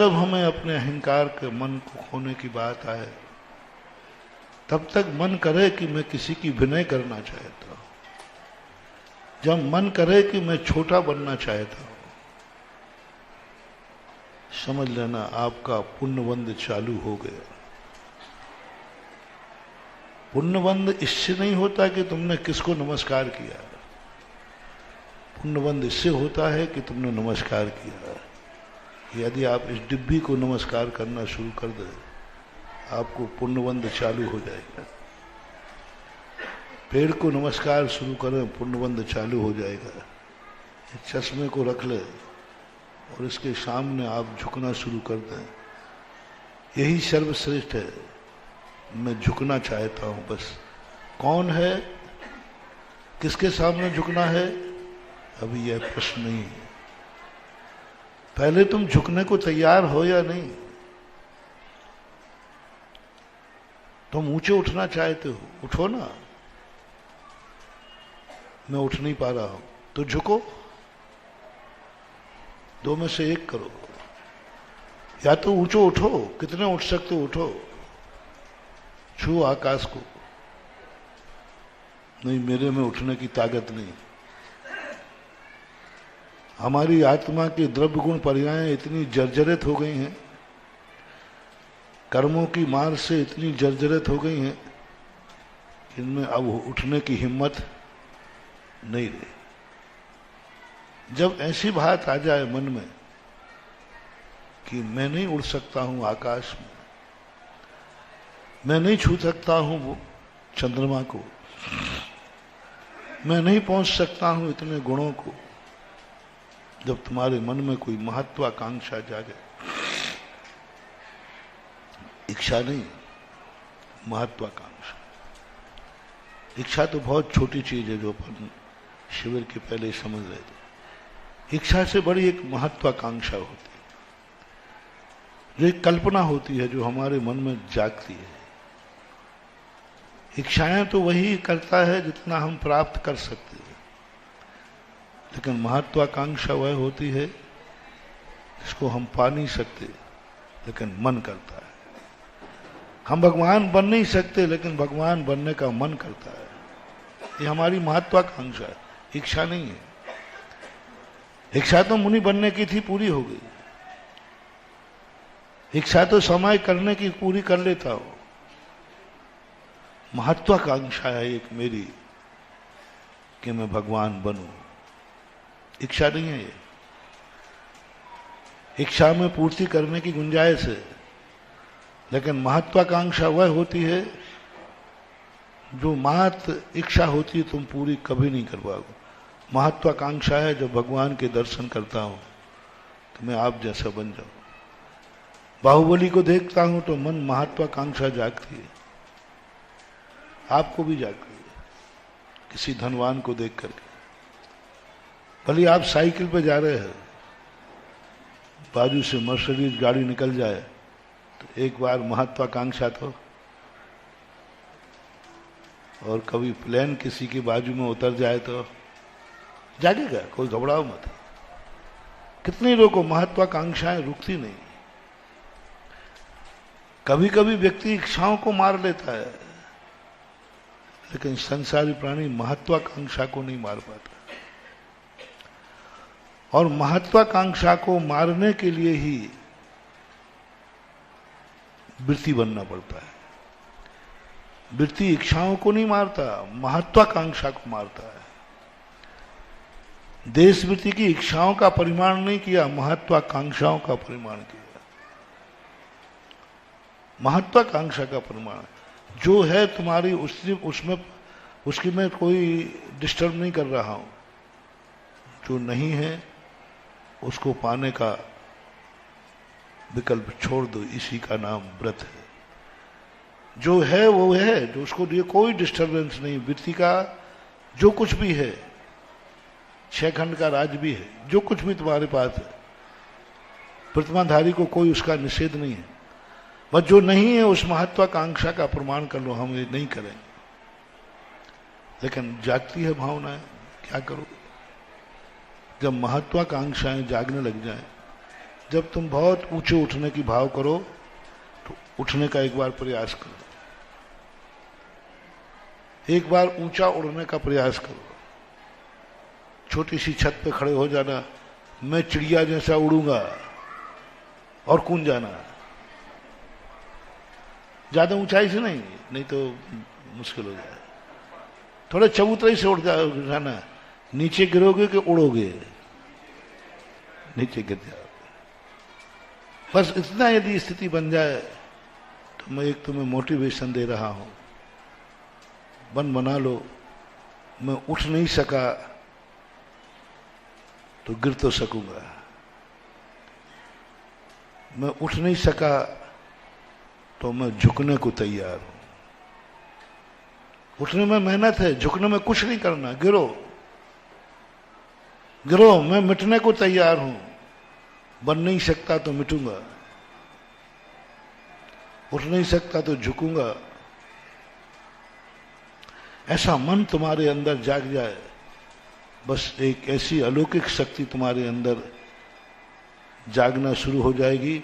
जब हमें अपने अहंकार के मन को खोने की बात आए, तब तक मन करे कि मैं किसी की विनय करना चाहता हूं, जब मन करे कि मैं छोटा बनना चाहता हूं, समझ लेना आपका पुण्यबंध चालू हो गया। पुण्यबंध इससे नहीं होता कि तुमने किसको नमस्कार किया, पुण्यबंध इससे होता है कि तुमने नमस्कार किया। यदि आप इस डिब्बी को नमस्कार करना शुरू कर दें, आपको पुण्यबंध चालू हो जाएगा। पेड़ को नमस्कार शुरू करें, पुण्यबंध चालू हो जाएगा। चश्मे को रख ले और इसके सामने आप झुकना शुरू कर दें, यही सर्वश्रेष्ठ है। मैं झुकना चाहता हूं, बस कौन है, किसके सामने झुकना है, अभी यह प्रश्न नहीं है। पहले तुम झुकने को तैयार हो या नहीं? तुम ऊंचे उठना चाहते हो, उठो ना। मैं उठ नहीं पा रहा हूं, तो झुको, दो में से एक करो। या तो ऊंचो उठो, कितने उठ सकते हो उठो, छू आकाश को। नहीं, मेरे में उठने की ताकत नहीं। हमारी आत्मा के द्रव्य गुण पर्याय इतनी जर्जरित हो गई हैं, कर्मों की मार से इतनी जर्जरित हो गई हैं, इनमें अब उठने की हिम्मत नहीं रही। जब ऐसी बात आ जाए मन में कि मैं नहीं उड़ सकता हूं आकाश में, मैं नहीं छू सकता हूं वो चंद्रमा को, मैं नहीं पहुंच सकता हूं इतने गुणों को, जब तुम्हारे मन में कोई महत्वाकांक्षा जागे, इच्छा नहीं, महत्वाकांक्षा। इच्छा तो बहुत छोटी चीज है जो अपन शिविर के पहले समझ रहे थे। इच्छा से बड़ी एक महत्वाकांक्षा होती है, जो एक कल्पना होती है जो हमारे मन में जागती है। इच्छाएं तो वही करता है जितना हम प्राप्त कर सकते हैं, लेकिन महत्वाकांक्षा वह होती है जिसको हम पा नहीं सकते, लेकिन मन करता है। हम भगवान बन नहीं सकते, लेकिन भगवान बनने का मन करता है। ये हमारी महत्वाकांक्षा है, इच्छा नहीं है। इच्छा तो मुनि बनने की थी, पूरी हो गई। इच्छा तो समय करने की पूरी कर लेता हो। महत्वाकांक्षा है एक मेरी कि मैं भगवान बनूं, इच्छा नहीं है ये। इच्छा में पूर्ति करने की गुंजाइश है, लेकिन महत्वाकांक्षा वह होती है जो मात्र इच्छा होती है, तुम पूरी कभी नहीं कर पाओगे। महत्वाकांक्षा है जब भगवान के दर्शन करता हूं तो मैं आप जैसा बन जाऊं। बाहुबली को देखता हूं तो मन महत्वाकांक्षा जागती है, आपको भी जागती है। किसी धनवान को देख करके, भले आप साइकिल पे जा रहे हैं, बाजू से मर्सिडीज गाड़ी निकल जाए तो एक बार महत्वाकांक्षा तो, और कभी प्लेन किसी की बाजू में उतर जाए तो जागेगा। कोई घबराओ मत। कितने लोगों को महत्वाकांक्षाएं रुकती नहीं। कभी कभी व्यक्ति इच्छाओं को मार लेता है, लेकिन संसारी प्राणी महत्वाकांक्षा को नहीं मार पाता। और महत्वाकांक्षा को मारने के लिए ही वृत्ति बनना पड़ता है। वृत्ति इच्छाओं को नहीं मारता, महत्वाकांक्षा को मारता है। देश वृत्ति की इच्छाओं का परिमाण नहीं किया, महत्वाकांक्षाओं का परिमाण किया। महत्वाकांक्षा का परिमाण जो है तुम्हारी, उसकी मैं कोई डिस्टर्ब नहीं कर रहा हूं। जो नहीं है उसको पाने का विकल्प छोड़ दो, इसी का नाम व्रत है। जो है वो है, जो उसको लिए कोई डिस्टरबेंस नहीं। वृत्ति का जो कुछ भी है, 6 खंड का राज भी है, जो कुछ भी तुम्हारे पास है, प्रतिमाधारी को कोई उसका निषेध नहीं है। बस जो नहीं है उस महत्वाकांक्षा का प्रमाण कर लो, हम ये नहीं करेंगे। लेकिन जागती है भावनाएं, क्या करो? जब महत्वाकांक्षाएं जागने लग जाएं, जब तुम बहुत ऊंचे उठने की भाव करो तो उठने का एक बार प्रयास करो, एक बार ऊंचा उड़ने का प्रयास करो। छोटी सी छत पे खड़े हो जाना, मैं चिड़िया जैसा उड़ूंगा और कूद जाना। ज्यादा ऊंचाई से नहीं, नहीं तो मुश्किल हो जाए। थोड़े चबूतरे से उड़ जाना, नीचे गिरोगे कि उड़ोगे? नीचे गिर जाओगे। बस इतना यदि स्थिति बन जाए तो मैं एक तुम्हें मोटिवेशन दे रहा हूं, बना लो। मैं उठ नहीं सका तो गिर तो सकूंगा, मैं उठ नहीं सका तो मैं झुकने को तैयार हूं। उठने में मेहनत है, झुकने में कुछ नहीं करना। गिरो गिरो, मैं मिटने को तैयार हूं, बन नहीं सकता तो मिटूंगा, उठ नहीं सकता तो झुकूंगा। ऐसा मन तुम्हारे अंदर जाग जाए, बस एक ऐसी अलौकिक शक्ति तुम्हारे अंदर जागना शुरू हो जाएगी,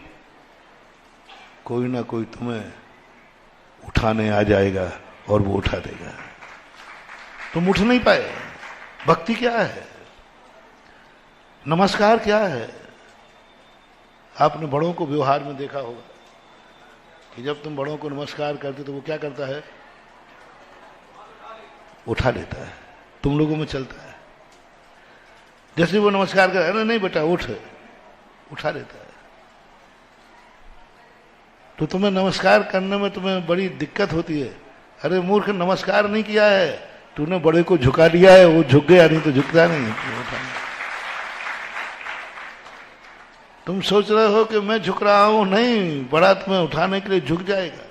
कोई ना कोई तुम्हें उठाने आ जाएगा और वो उठा देगा। तुम उठ नहीं पाए। भक्ति क्या है? नमस्कार क्या है? आपने बड़ों को व्यवहार में देखा होगा कि जब तुम बड़ों को नमस्कार करते तो वो क्या करता है? उठा लेता है। तुम लोगों में चलता है, जैसे वो नमस्कार कर, अरे नहीं बेटा उठ, उठा लेता है। तो तुम्हें नमस्कार करने में तुम्हें बड़ी दिक्कत होती है। अरे मूर्ख, नमस्कार नहीं किया है, तूने बड़े को झुका लिया है, वो झुक गया, नहीं तो झुकता नहीं। तुम सोच रहे हो कि मैं झुक रहा हूं, नहीं, बड़ा तुम्हें उठाने के लिए झुक जाएगा।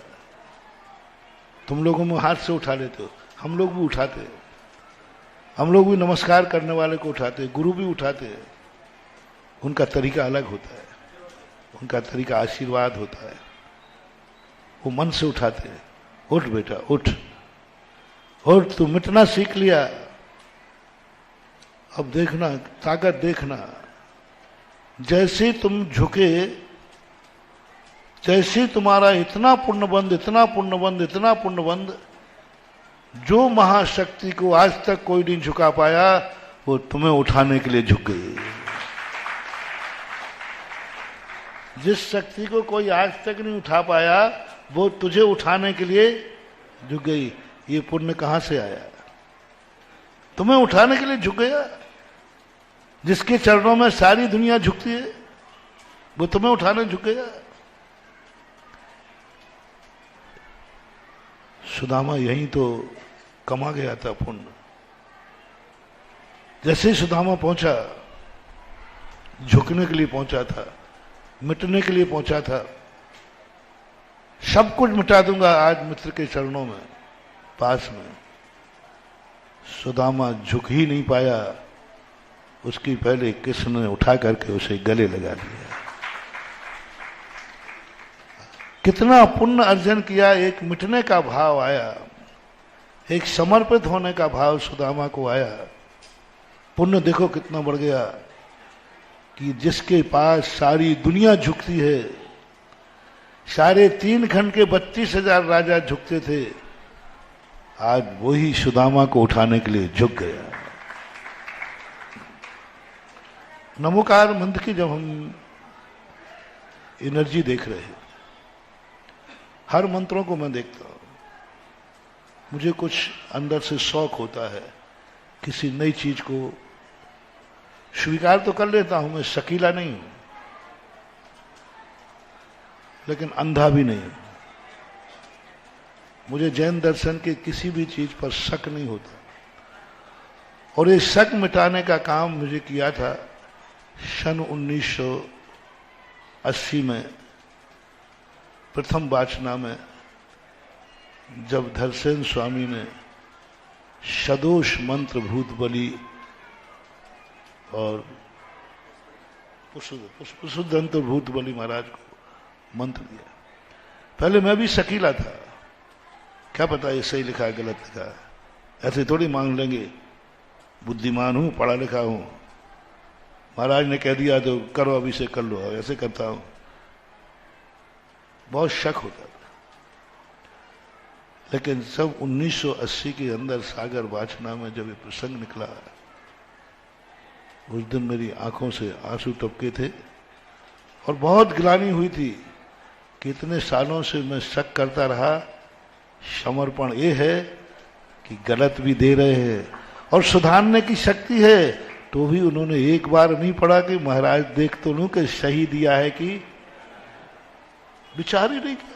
तुम लोगों में हाथ से उठा लेते हो, हम लोग भी उठाते हैं। हम लोग भी नमस्कार करने वाले को उठाते हैं, गुरु भी उठाते हैं। उनका तरीका अलग होता है, उनका तरीका आशीर्वाद होता है। वो मन से उठाते हैं। उठ बेटा उठ, और तू मिटना सीख लिया, अब देखना ताकत देखना। जैसे तुम झुके, जैसे तुम्हारा इतना पुण्यबंध, इतना पुण्यबंध, इतना पुण्यबंध, जो महाशक्ति को आज तक कोई नहीं झुका पाया, वो तुम्हें उठाने के लिए झुक गई। जिस शक्ति को कोई आज तक नहीं उठा पाया, वो तुझे उठाने के लिए झुक गई। ये पुण्य कहां से आया? तुम्हें उठाने के लिए झुक गया। जिसके चरणों में सारी दुनिया झुकती है, वो तुम्हें उठाने झुक गया। सुदामा यहीं तो कमा गया था पुण्य। जैसे ही सुदामा पहुंचा, झुकने के लिए पहुंचा था, मिटने के लिए पहुंचा था। सब कुछ मिटा दूंगा आज मित्र के चरणों में, पास में। सुदामा झुक ही नहीं पाया, उसकी पहले कृष्ण ने उठा करके उसे गले लगा दिया। कितना पुण्य अर्जन किया। एक मिटने का भाव आया, एक समर्पित होने का भाव सुदामा को आया। पुण्य देखो कितना बढ़ गया कि जिसके पास सारी दुनिया झुकती है, 3.5 खंड के 32,000 राजा झुकते थे, आज वही सुदामा को उठाने के लिए झुक गया। नमोकार मंत्र की जब हम एनर्जी देख रहे हैं, हर मंत्रों को मैं देखता हूं, मुझे कुछ अंदर से शौक होता है। किसी नई चीज को स्वीकार तो कर लेता हूं, मैं शकीला नहीं हूं, लेकिन अंधा भी नहीं। मुझे जैन दर्शन के किसी भी चीज पर शक नहीं होता, और ये शक मिटाने का काम मुझे किया था सन 1980 में, प्रथम वाचना में, जब धरसेन स्वामी ने सदोष मंत्र भूत बलि और पुष्पदंत भूत बलि महाराज को मंत्र दिया। पहले मैं भी शकीला था, क्या पता ये सही लिखा है गलत लिखा है, ऐसे थोड़ी मांग लेंगे। बुद्धिमान हूं, पढ़ा लिखा हूं, महाराज ने कह दिया तो करो, अभी से कर लो, ऐसे करता हूं। बहुत शक होता था। लेकिन सब 1980 के अंदर सागर वाचना में जब ये प्रसंग निकला, उस दिन मेरी आंखों से आंसू टपके थे और बहुत ग्लानि हुई थी कि इतने सालों से मैं शक करता रहा। समर्पण ये है कि गलत भी दे रहे हैं और सुधारने की शक्ति है, तो भी उन्होंने एक बार नहीं पढ़ा कि महाराज देख तो लूं कि सही दिया है कि विचार ही नहीं किया।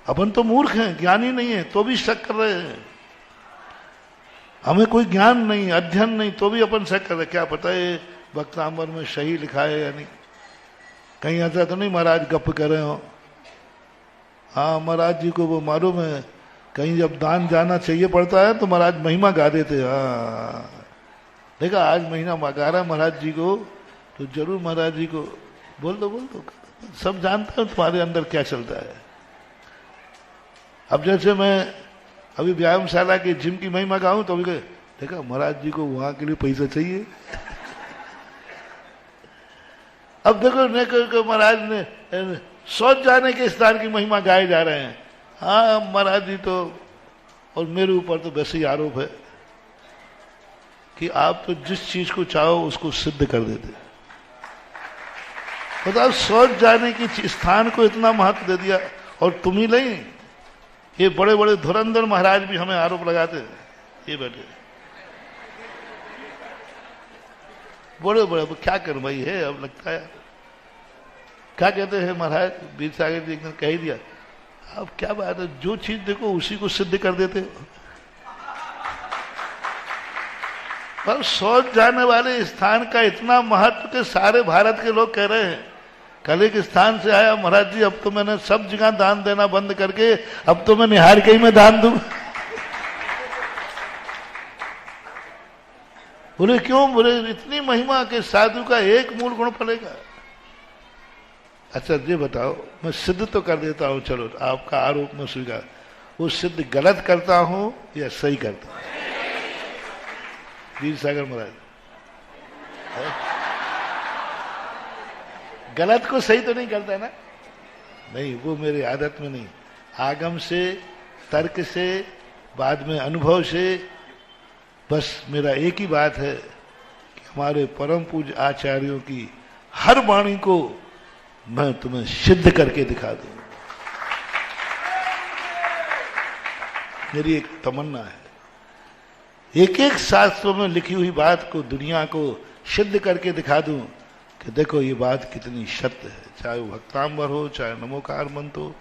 अपन तो मूर्ख हैं, ज्ञानी नहीं है, तो भी शक कर रहे हैं। हमें कोई ज्ञान नहीं, अध्ययन नहीं, तो भी अपन शक कर रहे। क्या पता है वक्तांबर में सही लिखा है या नहीं। कहीं ऐसा तो नहीं महाराज गप कर रहे हो। हाँ, महाराज जी को वो मालूम है, कहीं जब दान जाना चाहिए पड़ता है तो महाराज महिमा गा देते। हाँ देखा, आज महीना गा रहा है महाराज जी को, तो जरूर महाराज जी को बोल दो। सब जानते हैं तुम्हारे अंदर क्या चलता है। अब जैसे मैं अभी व्यायामशाला के जिम की महिमा गाऊं तो अभी देखा महाराज जी को वहां के लिए पैसा चाहिए। अब देखो महाराज ने शौच जाने के स्थान की महिमा गाए जा रहे हैं। हाँ महाराज जी तो, और मेरे ऊपर तो वैसे ही आरोप है कि आप तो जिस चीज को चाहो उसको सिद्ध कर देते। बताओ, शौच जाने की स्थान को इतना महत्व दे दिया और तुम ही नहीं, ये बड़े बड़े धुरंधर महाराज भी हमें आरोप लगाते। ये बैठे बड़े बड़े, क्या कर भाई है। अब लगता है क्या कहते हैं महाराज वीर सागर जी, एक दिन कह ही दिया, अब क्या बात है, जो चीज देखो उसी को सिद्ध कर देते हो। पर शौच जाने वाले स्थान का इतना महत्व के सारे भारत के लोग कह रहे हैं। कल एक स्थान से आया, महाराज जी अब तो मैंने सब जगह दान देना बंद करके अब तो मैं निहार के ही में दान दूं। बोले क्यों? बोले इतनी महिमा के साधु का एक मूल गुण फलेगा। अच्छा ये बताओ, मैं सिद्ध तो कर देता हूं, चलो आपका आरोप में स्वीकार, वो सिद्ध गलत करता हूं या सही करता हूं? वीर सागर महाराज गलत को सही तो नहीं करता ना? नहीं, वो मेरी आदत में नहीं। आगम से, तर्क से, बाद में अनुभव से, बस मेरा एक ही बात है कि हमारे परम पूज्य आचार्यों की हर वाणी को मैं तुम्हें सिद्ध करके दिखा दूं। मेरी एक तमन्ना है, एक एक शास्त्रों में लिखी हुई बात को दुनिया को सिद्ध करके दिखा दूं कि देखो ये बात कितनी सत्य है। चाहे वो भक्तांबर हो, चाहे नमोकार मंत्र हो,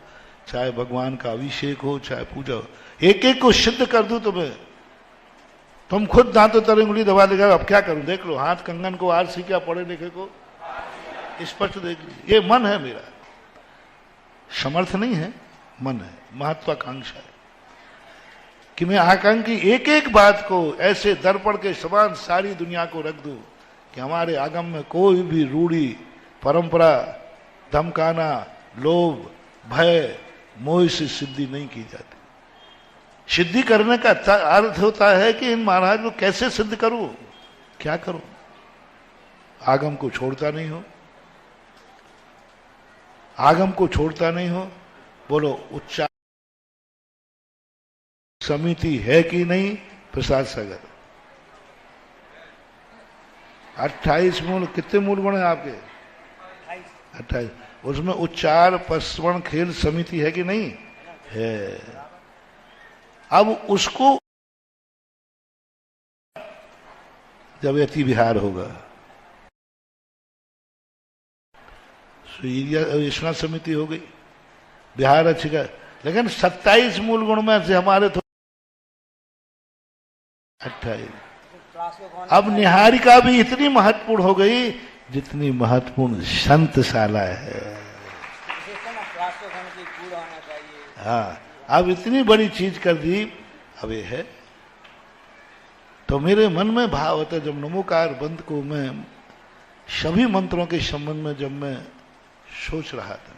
चाहे भगवान का अभिषेक हो, चाहे पूजा हो, एक एक को सिद्ध कर दूं तुम्हें। तुम खुद दांतों तर उंगली दबा देगा। अब क्या करूं? देख लो, हाथ कंगन को आरसी क्या, पढ़े लिखे को स्पष्ट देख लीजिए। ये मन है मेरा, समर्थ नहीं है, मन है, महत्वाकांक्षा है कि मैं आकांक्षी एक एक बात को ऐसे दर्पण के समान सारी दुनिया को रख दूं कि हमारे आगम में कोई भी रूढ़ी, परंपरा, धमकाना, लोभ, भय, मोह से सिद्धि नहीं की जाती। सिद्धि करने का अर्थ होता है कि इन महाराज को कैसे सिद्ध करूं, क्या करूं। आगम को छोड़ता नहीं हो, आगम को छोड़ता नहीं हो। बोलो, उच्चार समिति है कि नहीं? प्रसाद सागर 28 मूल, कितने मूल गुण है आपके? 28। उसमें उच्चार पश्रवण खेल समिति है कि नहीं? है। अब उसको जब यति विहार होगा, विश्वनाथ समिति हो गई, बिहार अच्छी का, लेकिन 27 मूल गुण में से हमारे तो 28। अब निहारिका भी इतनी महत्वपूर्ण हो गई जितनी महत्वपूर्ण संतशाला है। हाँ, अब इतनी बड़ी चीज कर दी। अब ये है तो मेरे मन में भाव होता है, जब नमोकार बंद को मैं सभी मंत्रों के संबंध में जब मैं सोच रहा था,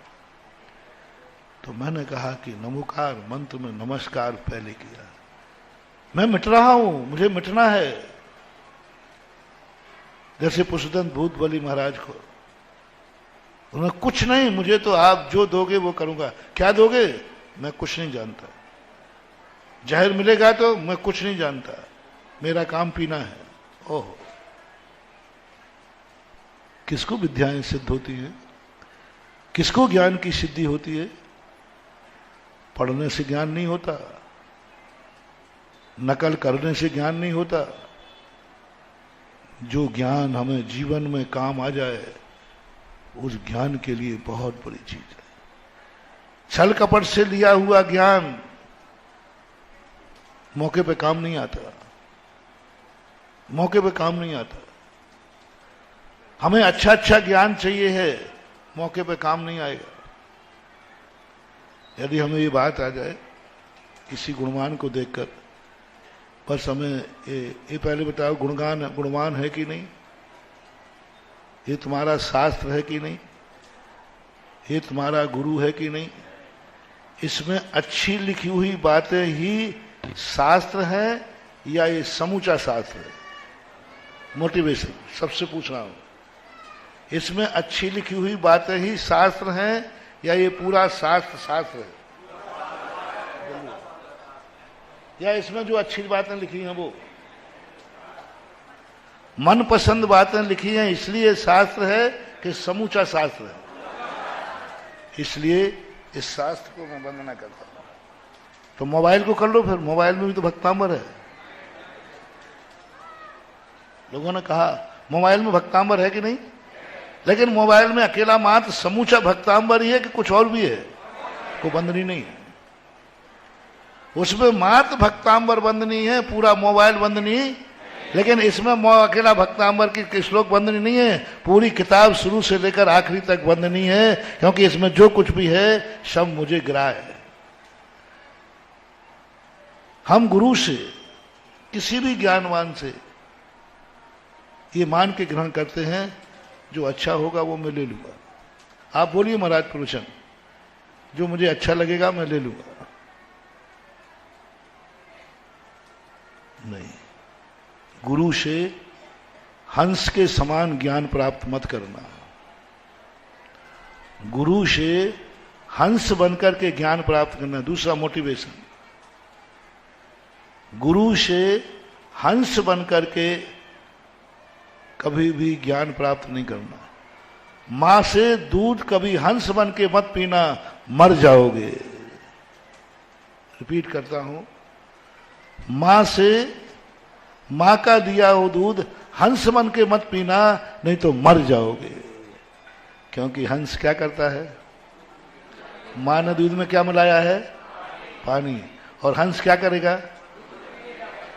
तो मैंने कहा कि नमोकार मंत्र में नमस्कार पहले किया। मैं मिट रहा हूं, मुझे मिटना है। जैसे पुष्पदंत भूत बलि महाराज को, उन्होंने कुछ नहीं, मुझे तो आप जो दोगे वो करूंगा। क्या दोगे? मैं कुछ नहीं जानता। जहर मिलेगा तो मैं कुछ नहीं जानता, मेरा काम पीना है। ओहो, किसको विद्याएं सिद्ध होती हैं? किसको ज्ञान की सिद्धि होती है? पढ़ने से ज्ञान नहीं होता, नकल करने से ज्ञान नहीं होता। जो ज्ञान हमें जीवन में काम आ जाए, उस ज्ञान के लिए बहुत बड़ी चीज है। छल कपट से लिया हुआ ज्ञान मौके पे काम नहीं आता, मौके पे काम नहीं आता। हमें अच्छा अच्छा ज्ञान चाहिए है, मौके पे काम नहीं आएगा। यदि हमें ये बात आ जाए किसी गुणवान को देखकर, बस हमें ये पहले बताओ गुणवान है कि नहीं, ये तुम्हारा शास्त्र है कि नहीं, ये तुम्हारा गुरु है कि नहीं, इसमें अच्छी लिखी हुई बातें ही शास्त्र है या ये समूचा शास्त्र है? मोटिवेशन सबसे पूछ रहा हूं, इसमें अच्छी लिखी हुई बातें ही शास्त्र हैं या ये पूरा शास्त्र है? या इसमें जो अच्छी बातें लिखी हैं वो मनपसंद बातें लिखी हैं इसलिए शास्त्र है कि समूचा शास्त्र है? इसलिए इस शास्त्र को मैं वंदना करता हूं। तो मोबाइल को कर लो फिर, मोबाइल में भी तो भक्तांबर है। लोगों ने कहा मोबाइल में भक्तांबर है कि नहीं, लेकिन मोबाइल में अकेला मात्र समूचा भक्तांबर ही है कि कुछ और भी है? को बंदनी नहीं है, उसमें मात्र भक्तांबर बंदनी है, पूरा मोबाइल बंदनी। लेकिन इसमें अकेला भक्तांबर की श्लोक बंदनी नहीं है, पूरी किताब शुरू से लेकर आखिरी तक बंदनी है, क्योंकि इसमें जो कुछ भी है सब मुझे ग्राह्य है। हम गुरु से, किसी भी ज्ञानवान से ये मान के ग्रहण करते हैं जो अच्छा होगा वो मैं ले लूंगा। आप बोलिए महाराज प्रवचन, जो मुझे अच्छा लगेगा मैं ले लूंगा। नहीं, गुरु से हंस के समान ज्ञान प्राप्त मत करना। गुरु से हंस बनकर के ज्ञान प्राप्त करना। दूसरा मोटिवेशन, गुरु से हंस बनकर के कभी भी ज्ञान प्राप्त नहीं करना। मां से दूध कभी हंस बन के मत पीना, मर जाओगे। रिपीट करता हूं, मां से, मां का दिया हो दूध हंस बन के मत पीना, नहीं तो मर जाओगे। क्योंकि हंस क्या करता है? मां ने दूध में क्या मिलाया है? पानी। और हंस क्या करेगा?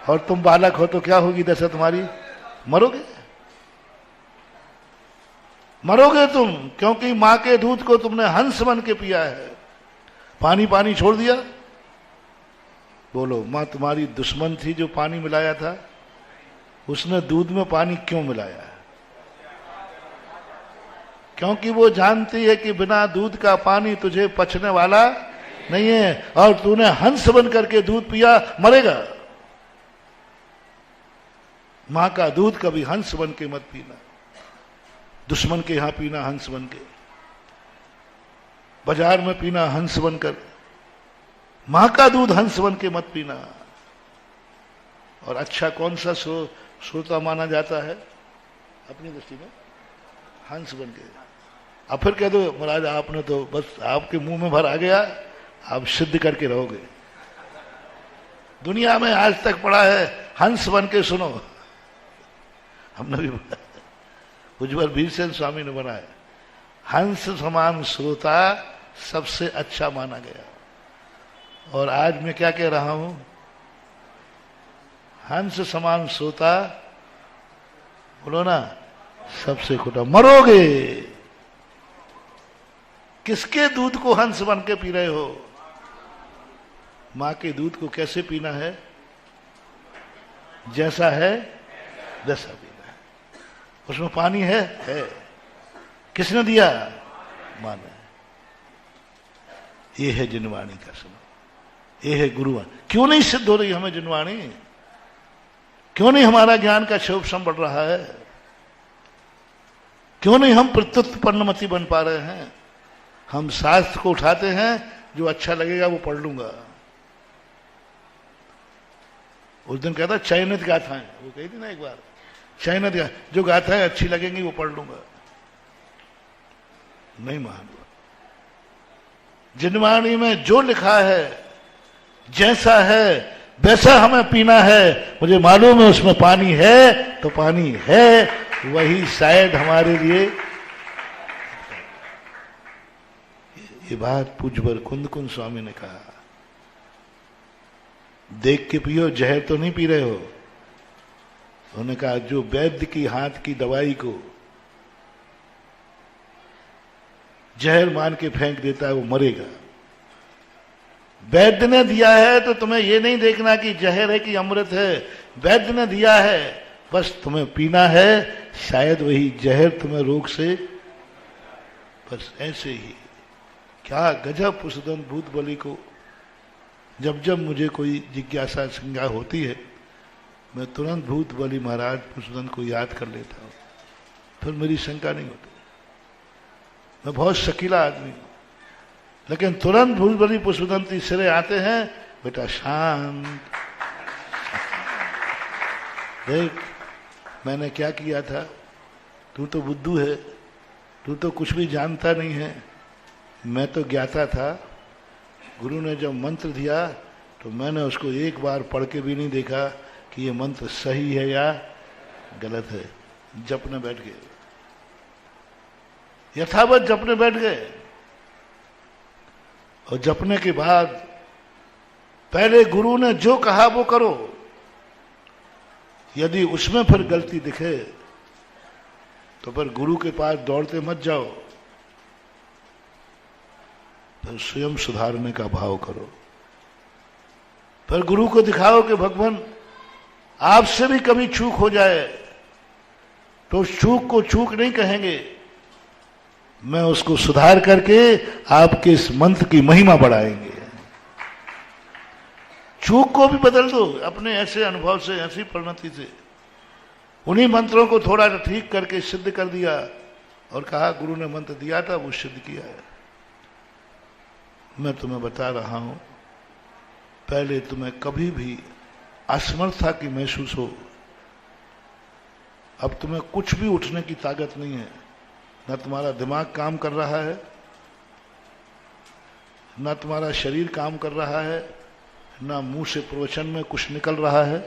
और तुम बालक हो तो क्या होगी दशा तुम्हारी? मरोगे, मरोगे तुम, क्योंकि मां के दूध को तुमने हंस बन के पिया है, पानी पानी छोड़ दिया। बोलो, मां तुम्हारी दुश्मन थी जो पानी मिलाया था? उसने दूध में पानी क्यों मिलाया? क्योंकि वो जानती है कि बिना दूध का पानी तुझे पचने वाला नहीं है, और तूने हंस बन करके दूध पिया, मरेगा। मां का दूध कभी हंस बन के मत पीना। दुश्मन के यहां पीना हंस बन के, बाजार में पीना हंस बनकर, मां का दूध हंस बन के मत पीना। और अच्छा कौन सा श्रोता माना जाता है अपनी दृष्टि में? हंस बन के। अब फिर कह दो महाराज आपने तो बस आपके मुंह में भर आ गया, आप सिद्ध करके रहोगे। दुनिया में आज तक पड़ा है हंस बन के सुनो, हमने भी उज्ज्वल भीमसेन स्वामी ने बनाया, हंस समान श्रोता सबसे अच्छा माना गया। और आज मैं क्या कह रहा हूं? हंस समान श्रोता, बोलो ना, सबसे खोटा। मरोगे। किसके दूध को हंस बन के पी रहे हो? मां के दूध को कैसे पीना है? जैसा है वैसा पीना है। उसमें पानी है? किसने दिया? मां ने। ये है जिनवाणी का सुनो, ये है गुरुवाणी। क्यों नहीं सिद्ध हो रही हमें जिनवाणी? क्यों नहीं हमारा ज्ञान का क्षोभ बढ़ रहा है? क्यों नहीं हम प्रत्युत्पन्नमति बन पा रहे हैं? हम शास्त्र को उठाते हैं, जो अच्छा लगेगा वो पढ़ लूंगा। उस दिन कहता चयनित गाथाएं, वो कही थी ना एक बार, चयनित जो गाथाएं अच्छी लगेंगी वो पढ़ लूंगा। नहीं मान, जिनवाणी में जो लिखा है, जैसा है वैसा हमें पीना है। मुझे मालूम है उसमें पानी है तो पानी है, वही शायद हमारे लिए। ये बात पूज्यवर कुंद स्वामी ने कहा। देख के पियो, जहर तो नहीं पी रहे हो। उन्होंने कहा जो वैद्य की हाथ की दवाई को जहर मान के फेंक देता है वो मरेगा। वैद्य ने दिया है तो तुम्हें ये नहीं देखना कि जहर है कि अमृत है। वैद्य ने दिया है, बस तुम्हें पीना है, शायद वही जहर तुम्हें रोग से। बस ऐसे ही। क्या गजब पुष्पदंत भूत बलि को। जब जब मुझे कोई जिज्ञासा शंका होती है, मैं तुरंत भूत बलि महाराज पुष्पदंत को याद कर लेता हूं, फिर मेरी शंका नहीं होती। मैं बहुत शकीला आदमी हूं, लेकिन तुरंत भूत बलि पुष्पदंत सिरे आते हैं, बेटा शांत, देख मैंने क्या किया था, तू तो बुद्धू है, तू तो कुछ भी जानता नहीं है, मैं तो ज्ञाता था। गुरु ने जब मंत्र दिया तो मैंने उसको एक बार पढ़ के भी नहीं देखा कि ये मंत्र सही है या गलत है। जपने बैठ गए, यथावत जपने बैठ गए। और जपने के बाद पहले गुरु ने जो कहा वो करो। यदि उसमें फिर गलती दिखे तो फिर गुरु के पास दौड़ते मत जाओ, फिर स्वयं सुधारने का भाव करो। फिर गुरु को दिखाओ कि भगवान आपसे भी कभी चूक हो जाए तो उस चूक को चूक नहीं कहेंगे, मैं उसको सुधार करके आपके इस मंत्र की महिमा बढ़ाएंगे। चूक को भी बदल दो अपने ऐसे अनुभव से, ऐसी परिणति से। उन्हीं मंत्रों को थोड़ा ठीक करके सिद्ध कर दिया और कहा गुरु ने मंत्र दिया था वो सिद्ध किया है। मैं तुम्हें बता रहा हूं, पहले तुम्हें कभी भी असमर्थता की महसूस हो, अब तुम्हें कुछ भी उठने की ताकत नहीं है। न तुम्हारा दिमाग काम कर रहा है, न तुम्हारा शरीर काम कर रहा है, न मुंह से प्रवचन में कुछ निकल रहा है।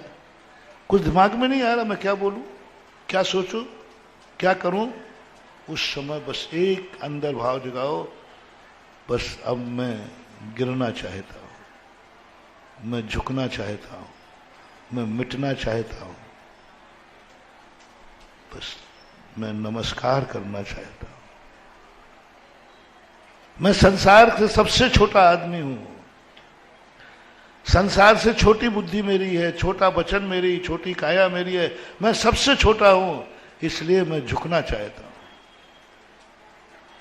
कुछ दिमाग में नहीं आ रहा, मैं क्या बोलूं, क्या सोचूं, क्या करूं। उस समय बस एक अंदर भाव जगाओ, बस अब मैं गिरना चाहता हूं, मैं झुकना चाहता हूं, मैं मिटना चाहता हूं, बस मैं नमस्कार करना चाहता हूं। मैं संसार से सबसे छोटा आदमी हूं, संसार से छोटी बुद्धि मेरी है, छोटा वचन मेरी, छोटी काया मेरी है, मैं सबसे छोटा हूं, इसलिए मैं झुकना चाहता हूं।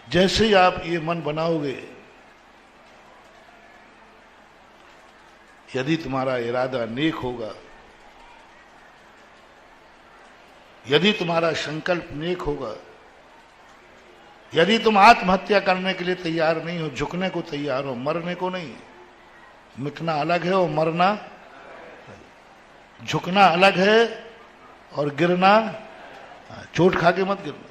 जैसे ही आप ये मन बनाओगे, यदि तुम्हारा इरादा नेक होगा, यदि तुम्हारा संकल्प नेक होगा, यदि तुम आत्महत्या करने के लिए तैयार नहीं हो, झुकने को तैयार हो, मरने को नहीं। मिटना अलग है और मरना, झुकना अलग है और गिरना, चोट खा के मत गिरना।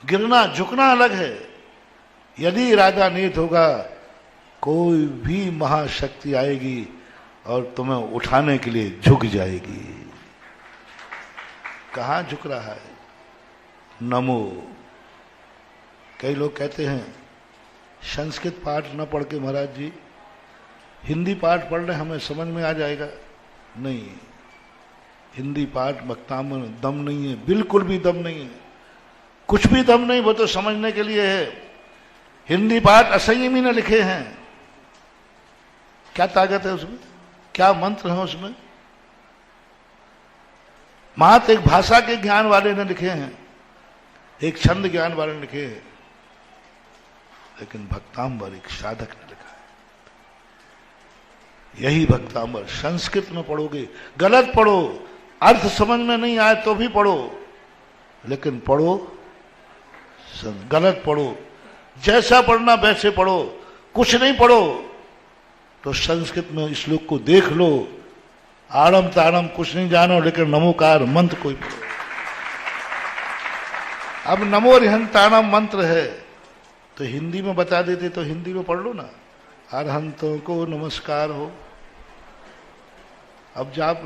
गिरना झुकना अलग है। यदि इरादा नेक होगा, कोई भी महाशक्ति आएगी और तुम्हें उठाने के लिए झुक जाएगी। कहां झुक रहा है? नमो। कई लोग कहते हैं संस्कृत पाठ न पढ़ के महाराज जी हिंदी पाठ पढ़ रहे, हमें समझ में आ जाएगा। नहीं, हिंदी पाठ वक्ता में दम नहीं है, बिल्कुल भी दम नहीं है, कुछ भी दम नहीं। वो तो समझने के लिए है। हिंदी पाठ असंयमी ने लिखे हैं, क्या ताकत है उसमें, क्या मंत्र है उसमें। मात्र एक भाषा के ज्ञान वाले ने लिखे हैं, एक छंद ज्ञान वाले ने लिखे हैं, लेकिन भक्तांबर एक साधक ने लिखा है। यही भक्तांबर संस्कृत में पढ़ोगे, गलत पढ़ो, अर्थ समझ में नहीं आए तो भी पढ़ो, लेकिन पढ़ो गलत पढ़ो, जैसा पढ़ना वैसे पढ़ो, कुछ नहीं पढ़ो तो संस्कृत में श्लोक को देख लो, आड़म ताड़म कुछ नहीं जानो, लेकिन नमोकार मंत्र कोई पढ़ो। अब नमो रिहंताणम मंत्र है तो हिंदी में बता देते तो हिंदी में पढ़ लो ना, अरहंतों को नमस्कार हो। अब जाप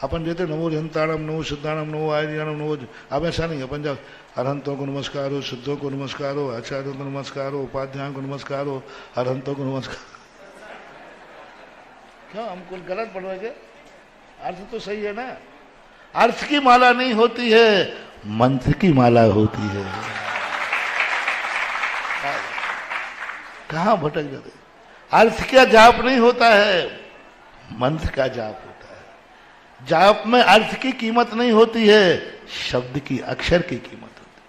अपन देते नमो रिहंताणम, नमो सिद्धाणम, नमो आर्याणम, नमो, अब ऐसा नहीं, अपन जब अरहंतों को नमस्कार हो, सिद्धों को नमस्कार हो, आचार्यों को नमस्कार हो, उपाध्यायों को नमस्कार हो, अरहंतों को नमस्कार। क्यों हम कुछ गलत पढ़ रहे क्या? अर्थ तो सही है ना। अर्थ की माला नहीं होती है, मंत्र की माला होती है। कहां भटक जाते? अर्थ का जाप नहीं होता है, मंत्र का जाप होता है। जाप में अर्थ की कीमत नहीं होती है, शब्द की, अक्षर की कीमत होती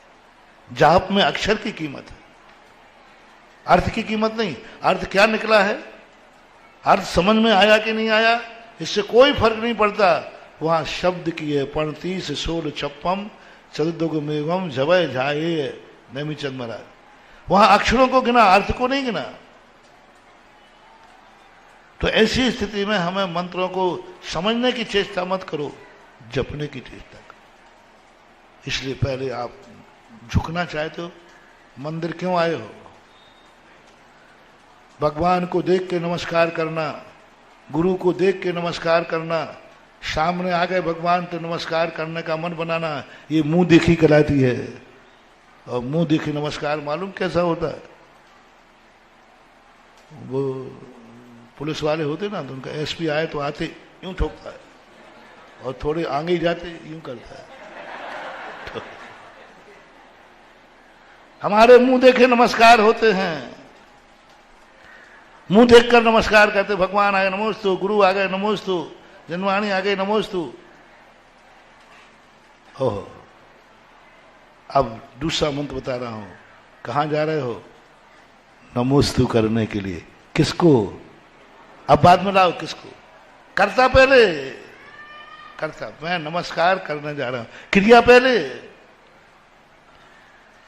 है। जाप में अक्षर की कीमत है, अर्थ की कीमत नहीं। अर्थ क्या निकला है, अर्थ समझ में आया कि नहीं आया, इससे कोई फर्क नहीं पड़ता। वहां शब्द की है पंक्ति से सोल छप्पम चतुर्दुग मेघम जबय झाये नेमीचंद महाराज, वहां अक्षरों को गिना, अर्थ को नहीं गिना। तो ऐसी स्थिति में हमें मंत्रों को समझने की चेष्टा मत करो, जपने की चेष्टा करो। इसलिए पहले आप झुकना चाहते हो, मंदिर क्यों आए हो? भगवान को देख के नमस्कार करना, गुरु को देख के नमस्कार करना, सामने आ गए भगवान तो नमस्कार करने का मन बनाना, ये मुंह देखी कहलाती है। और मुंह देखी नमस्कार मालूम कैसा होता है? वो पुलिस वाले होते ना, तो उनका एसपी आए तो आते यूं ठोकता है, और थोड़े आगे जाते यूं करता है। तो हमारे मुंह देखे नमस्कार होते हैं, मुंह देखकर नमस्कार करते। भगवान आ गए नमोस्तु, गुरु आ गए नमोस्तु, जनवाणी आ गई नमोस्तु। ओह, अब दूसरा मंत्र बता रहा हूं। कहां जा रहे हो? नमोस्तु करने के लिए। किसको? अब बाद में लाओ, किसको? करता पहले, करता मैं नमस्कार करने जा रहा हूं। क्रिया पहले,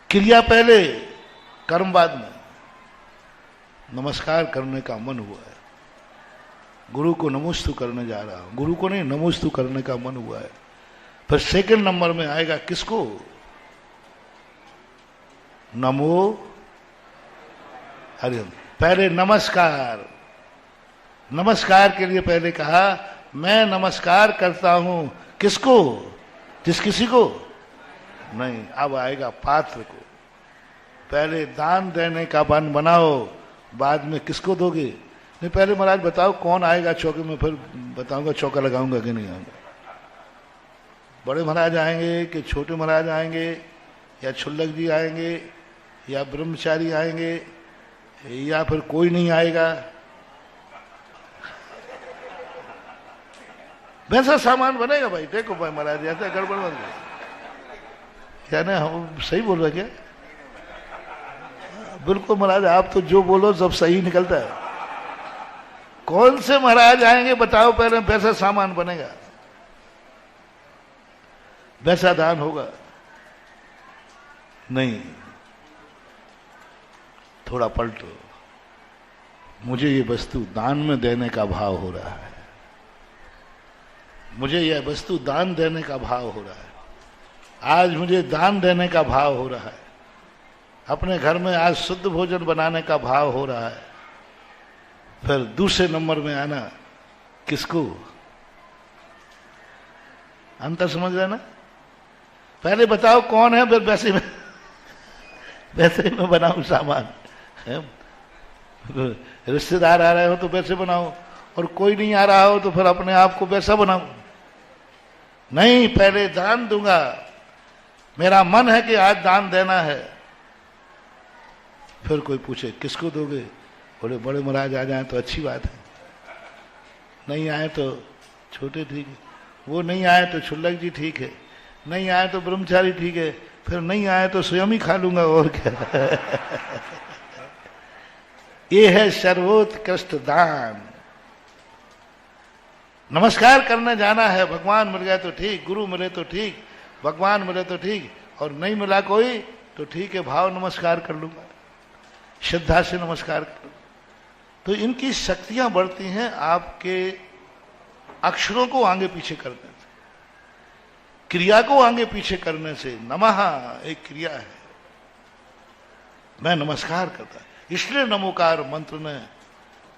क्रिया पहले, कर्म बाद में। नमस्कार करने का मन हुआ है, गुरु को नमोस्तु करने जा रहा हूं, गुरु को नहीं नमोस्तु करने का मन हुआ है। फिर सेकंड नंबर में आएगा किसको? नमो हरि। पहले नमस्कार, नमस्कार के लिए पहले कहा मैं नमस्कार करता हूं। किसको? जिस किसी को नहीं। अब आएगा पात्र को। पहले दान देने का मन बनाओ, बाद में किसको दोगे? नहीं, पहले महाराज बताओ कौन आएगा चौके में, फिर बताऊंगा चौका लगाऊंगा कि नहीं आऊंगा। बड़े महाराज आएंगे कि छोटे महाराज आएंगे, या छुल्लक जी आएंगे, या ब्रह्मचारी आएंगे, या फिर कोई नहीं आएगा? वैसा सामान बनेगा भाई। देखो भाई महाराज ऐसा गड़बड़ बन गया, क्या ना हम सही बोल रहे क्या? बिल्कुल महाराज, आप तो जो बोलो सब सही निकलता है। कौन से महाराज आएंगे बताओ पहले, वैसा सामान बनेगा, वैसा दान होगा। नहीं, थोड़ा पलटो। मुझे ये वस्तु दान में देने का भाव हो रहा है, मुझे यह वस्तु दान देने का भाव हो रहा है। आज मुझे दान देने का भाव हो रहा है। अपने घर में आज शुद्ध भोजन बनाने का भाव हो रहा है। फिर दूसरे नंबर में आना किसको? अंतर समझ रहे ना? पहले बताओ कौन है, फिर वैसे में वैसे में बनाऊं सामान। रिश्तेदार आ रहे हो तो वैसे बनाओ, और कोई नहीं आ रहा हो तो फिर अपने आप को वैसा बनाओ। नहीं, पहले दान दूंगा, मेरा मन है कि आज दान देना है। फिर कोई पूछे किसको दोगे? बोले बड़े महाराज आ जाए तो अच्छी बात है, नहीं आए तो छोटे ठीक है, वो नहीं आए तो छुल्लक जी ठीक है, नहीं आए तो ब्रह्मचारी ठीक है, फिर नहीं आए तो स्वयं ही खा लूंगा, और क्या। ये है सर्वोत्कृष्ट दान। नमस्कार करने जाना है, भगवान मिल गए तो ठीक, गुरु मिले तो ठीक, भगवान मिले तो ठीक, और नहीं मिला कोई तो ठीक है, भाव नमस्कार कर लूंगा, श्रद्धा से नमस्कार कर। तो इनकी शक्तियां बढ़ती हैं आपके अक्षरों को आगे पीछे करने से, क्रिया को आगे पीछे करने से। नमः एक क्रिया है, मैं नमस्कार करता, इसलिए नमोकार मंत्र ने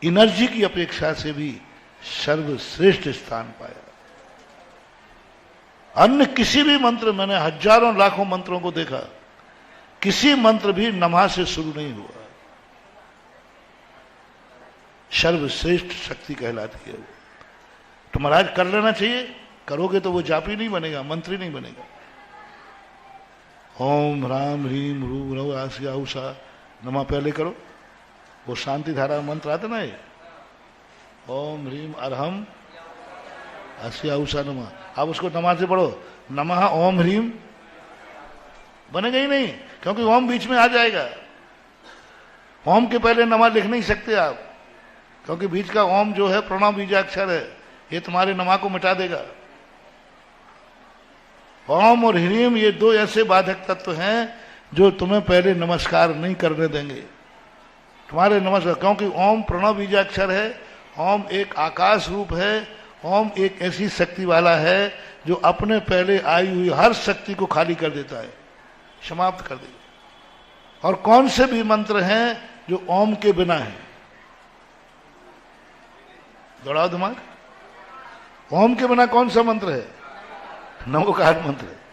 एनर्जी की अपेक्षा से भी सर्वश्रेष्ठ स्थान पाया। अन्य किसी भी मंत्र, मैंने हजारों लाखों मंत्रों को देखा, किसी मंत्र भी नमः से शुरू नहीं हुआ। सर्वश्रेष्ठ शक्ति कहलाती है वो। तो महाराज कर लेना चाहिए, करोगे तो वो जापी नहीं बनेगा, मंत्री नहीं बनेगा। ओम राम ह्रीम रू रव आसिया उषा नमा पहले करो, वो शांति धारा मंत्र आता ना ये, ओम ह्रीम अरहम आसिया उषा नमा। आप उसको नमा से पढ़ो, नमः ओम ह्रीम बनेगा ही नहीं, क्योंकि ओम बीच में आ जाएगा। ओम के पहले नमा लिख नहीं सकते आप, क्योंकि बीच का ओम जो है प्रणव बीजाक्षर है, ये तुम्हारे नमा को मिटा देगा। ओम और ह्रीम ये दो ऐसे बाधक तत्व हैं जो तुम्हें पहले नमस्कार नहीं करने देंगे तुम्हारे नमस्कार, क्योंकि ओम प्रणव बीजाक्षर है, ओम एक आकाश रूप है, ओम एक ऐसी शक्ति वाला है जो अपने पहले आई हुई हर शक्ति को खाली कर देता है, समाप्त कर देगा। और कौन से भी मंत्र हैं जो ओम के बिना है? दौड़ाओ दिमाग, ओम के बिना कौन सा मंत्र है? नमोकार मंत्र है।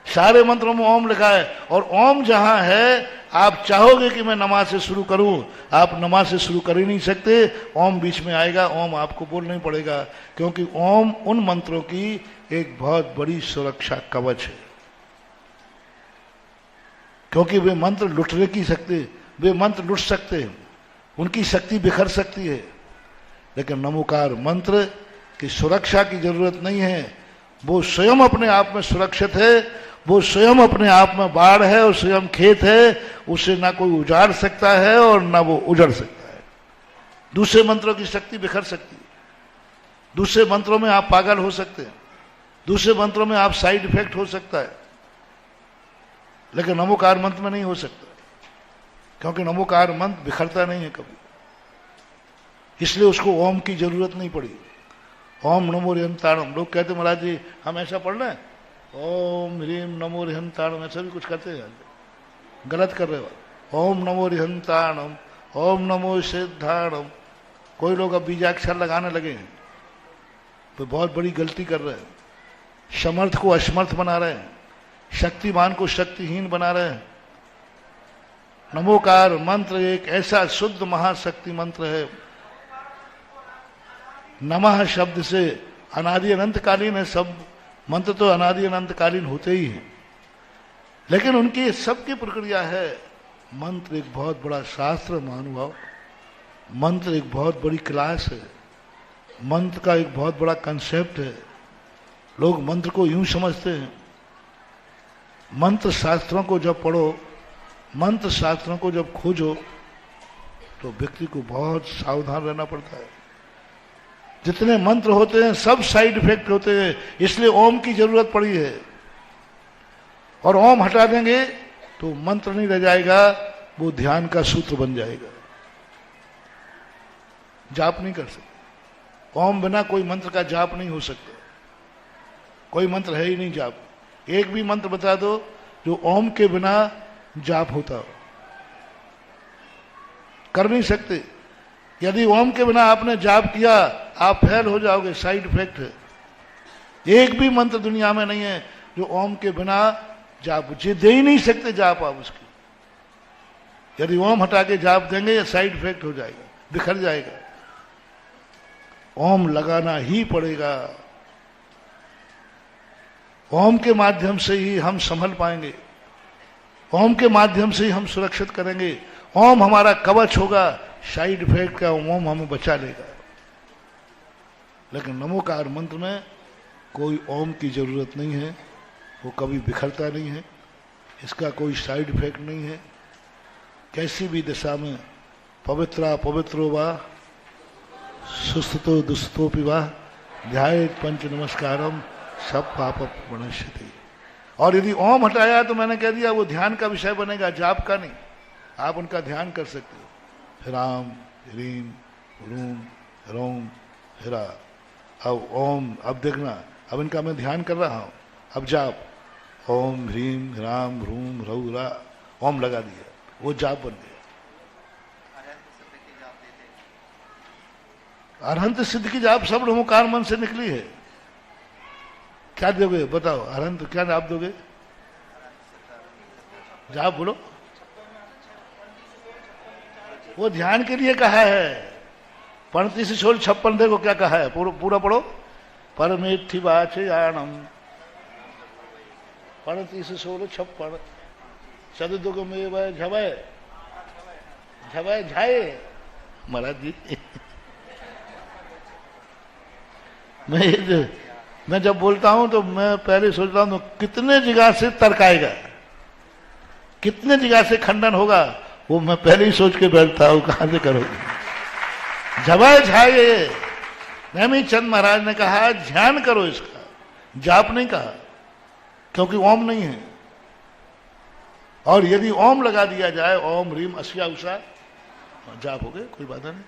सारे मंत्रों में ओम लिखा है, और ओम जहां है, आप चाहोगे कि मैं नमाज से शुरू करूं, आप नमाज से शुरू कर ही नहीं सकते, ओम बीच में आएगा, ओम आपको बोलना ही पड़ेगा, क्योंकि ओम उन मंत्रों की एक बहुत बड़ी सुरक्षा कवच है। क्योंकि वे मंत्र लुटने की शक्ति, वे मंत्र लुट सकते हैं, उनकी शक्ति बिखर सकती है, लेकिन नमोकार मंत्र की सुरक्षा की जरूरत नहीं है। वो स्वयं अपने आप में सुरक्षित है, वो स्वयं अपने आप में बाढ़ है और स्वयं खेत है, उसे ना कोई उजाड़ सकता है और ना वो उजड़ सकता है। दूसरे मंत्रों की शक्ति बिखर सकती है, दूसरे मंत्रों में आप पागल हो सकते हैं, दूसरे मंत्रों में आप साइड इफेक्ट हो सकता है, लेकिन नमोकार मंत्र में नहीं हो सकता, क्योंकि नमोकार मंत्र बिखरता नहीं है कभी, इसलिए उसको ओम की जरूरत नहीं पड़ी। ओम नमो ह्रीम। लोग कहते महाराज जी हम ऐसा पढ़ रहे हैं, ओम ह्रीम नमो ह्रीम, ऐसा भी कुछ करते हैं, गलत कर रहे हो। ओम नमो ह्रीम, ओम नमो सिद्धाणम। कोई लोग अब बीजाक्षर लगाने लगे हैं, तो बहुत बड़ी गलती कर रहे हैं, समर्थ को असमर्थ बना रहे हैं, शक्तिमान को शक्तिहीन बना रहे हैं। नमोकार मंत्र एक ऐसा शुद्ध महाशक्ति मंत्र है। नमः शब्द से अनादि अनंतकालीन है, सब मंत्र तो अनादि अनंतकालीन होते ही हैं, लेकिन उनकी सबकी प्रक्रिया है। मंत्र एक बहुत बड़ा शास्त्र महानुभाव, मंत्र एक बहुत बड़ी क्लास है, मंत्र का एक बहुत बड़ा कंसेप्ट है। लोग मंत्र को यूं समझते हैं, मंत्र शास्त्रों को जब पढ़ो, मंत्र शास्त्रों को जब खोजो, तो व्यक्ति को बहुत सावधान रहना पड़ता है। जितने मंत्र होते हैं सब साइड इफेक्ट होते हैं, इसलिए ओम की जरूरत पड़ी है। और ओम हटा देंगे तो मंत्र नहीं रह जाएगा, वो ध्यान का सूत्र बन जाएगा, जाप नहीं कर सकते। ओम बिना कोई मंत्र का जाप नहीं हो सकता, कोई मंत्र है ही नहीं जाप। एक भी मंत्र बता दो जो ओम के बिना जाप होता हो, कर नहीं सकते। यदि ओम के बिना आपने जाप किया, आप फेल हो जाओगे, साइड इफेक्ट है। एक भी मंत्र दुनिया में नहीं है जो ओम के बिना जाप दे ही नहीं सकते, जाप आप उसकी। यदि ओम हटा के जाप देंगे, साइड इफेक्ट हो जाएगा, बिखर जाएगा। ओम लगाना ही पड़ेगा, ओम के माध्यम से ही हम संभल पाएंगे, ओम के माध्यम से ही हम सुरक्षित करेंगे। ओम हमारा कवच होगा, साइड इफेक्ट का ओम हमें बचा लेगा। लेकिन नमोकार मंत्र में कोई ओम की जरूरत नहीं है, वो कभी बिखरता नहीं है, इसका कोई साइड इफेक्ट नहीं है। कैसी भी दिशा में पवित्रा पवित्रो वा सुस्ततो दुस्तोपि वा ध्यायेत् पंच नमस्कारम सब पाप प्रणश्यति। और यदि ओम हटाया तो मैंने कह दिया वो ध्यान का विषय बनेगा, जाप का नहीं। आप उनका ध्यान कर सकते हो, राम ह्रीम रूम रोम हिरा। अब ओम, अब देखना, अब इनका मैं ध्यान कर रहा हूं, अब जाप ओम ह्रीम राम रूम रौरा, ओम लगा दिया, वो जाप बन गया। अरहंत सिद्ध की जाप सब ओंकार मन से निकली है। क्या दोगे बताओ, अरहंत क्या जाप दोगे? जाप बोलो, वो ध्यान के लिए कहा है। 35 16 56 देखो क्या कहा है, पूरा पढ़ो। परमेठी वाचयाणम 35 16 56 सदुग में झवय झवय झाए। महाराज जी मैं जब बोलता हूं तो मैं पहले सोचता हूं कितने जगह से तर्क आएगा, कितने जगह से खंडन होगा, वो मैं पहले ही सोच के बैठता हूं कहां से करोगे। झवाए झाए, नेमिचंद चंद महाराज ने कहा ध्यान करो इसका, जाप नहीं कहा, क्योंकि ओम नहीं है। और यदि ओम लगा दिया जाए, ओम ह्रीम अस्या उषा, जाप हो गए, कोई बात नहीं।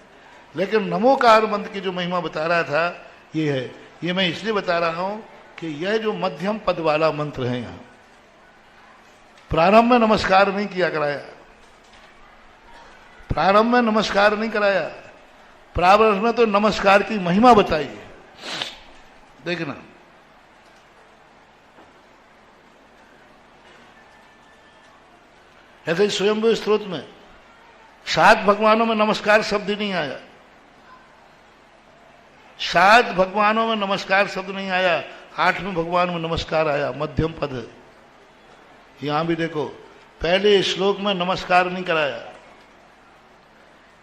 लेकिन नमोकार मंत्र की जो महिमा बता रहा था ये है, ये मैं इसलिए बता रहा हूं कि यह जो मध्यम पद वाला मंत्र है, यहां प्रारंभ में नमस्कार नहीं किया कराया, प्रारंभ में नमस्कार नहीं कराया, प्रारंभ में तो नमस्कार की महिमा बताई है। देखना, ऐसे ही स्वयंभू स्त्रोत में 7 भगवानों में नमस्कार शब्द ही नहीं आया, 7 भगवानों में नमस्कार शब्द नहीं आया, 8वें भगवान में नमस्कार आया, मध्यम पद है। यहां भी देखो, पहले श्लोक में नमस्कार नहीं कराया,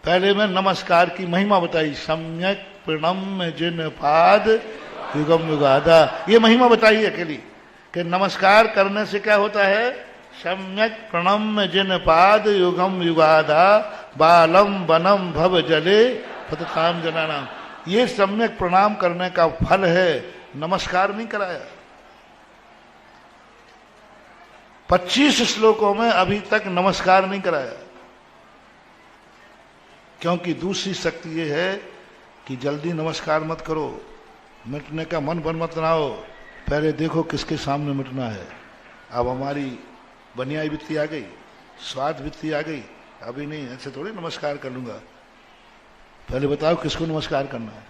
पहले में नमस्कार की महिमा बताई, सम्यक प्रणम्य जिन पाद युगम युगादा, ये महिमा बताई अकेली कि नमस्कार करने से क्या होता है, सम्यक प्रणम्य जिन पाद युगम युगादा बालम वनम भव जले पतताम जनानाम, ये सम्यक प्रणाम करने का फल है, नमस्कार नहीं कराया। 25 श्लोकों में अभी तक नमस्कार नहीं कराया, क्योंकि दूसरी शक्ति ये है कि जल्दी नमस्कार मत करो, मिटने का मन बन मत बनाओ, पहले देखो किसके सामने मिटना है। अब हमारी बनियाई वृत्ति आ गई, स्वाद वृत्ति आ गई, अभी नहीं, ऐसे थोड़ी नमस्कार कर लूंगा, पहले बताओ किसको नमस्कार करना है,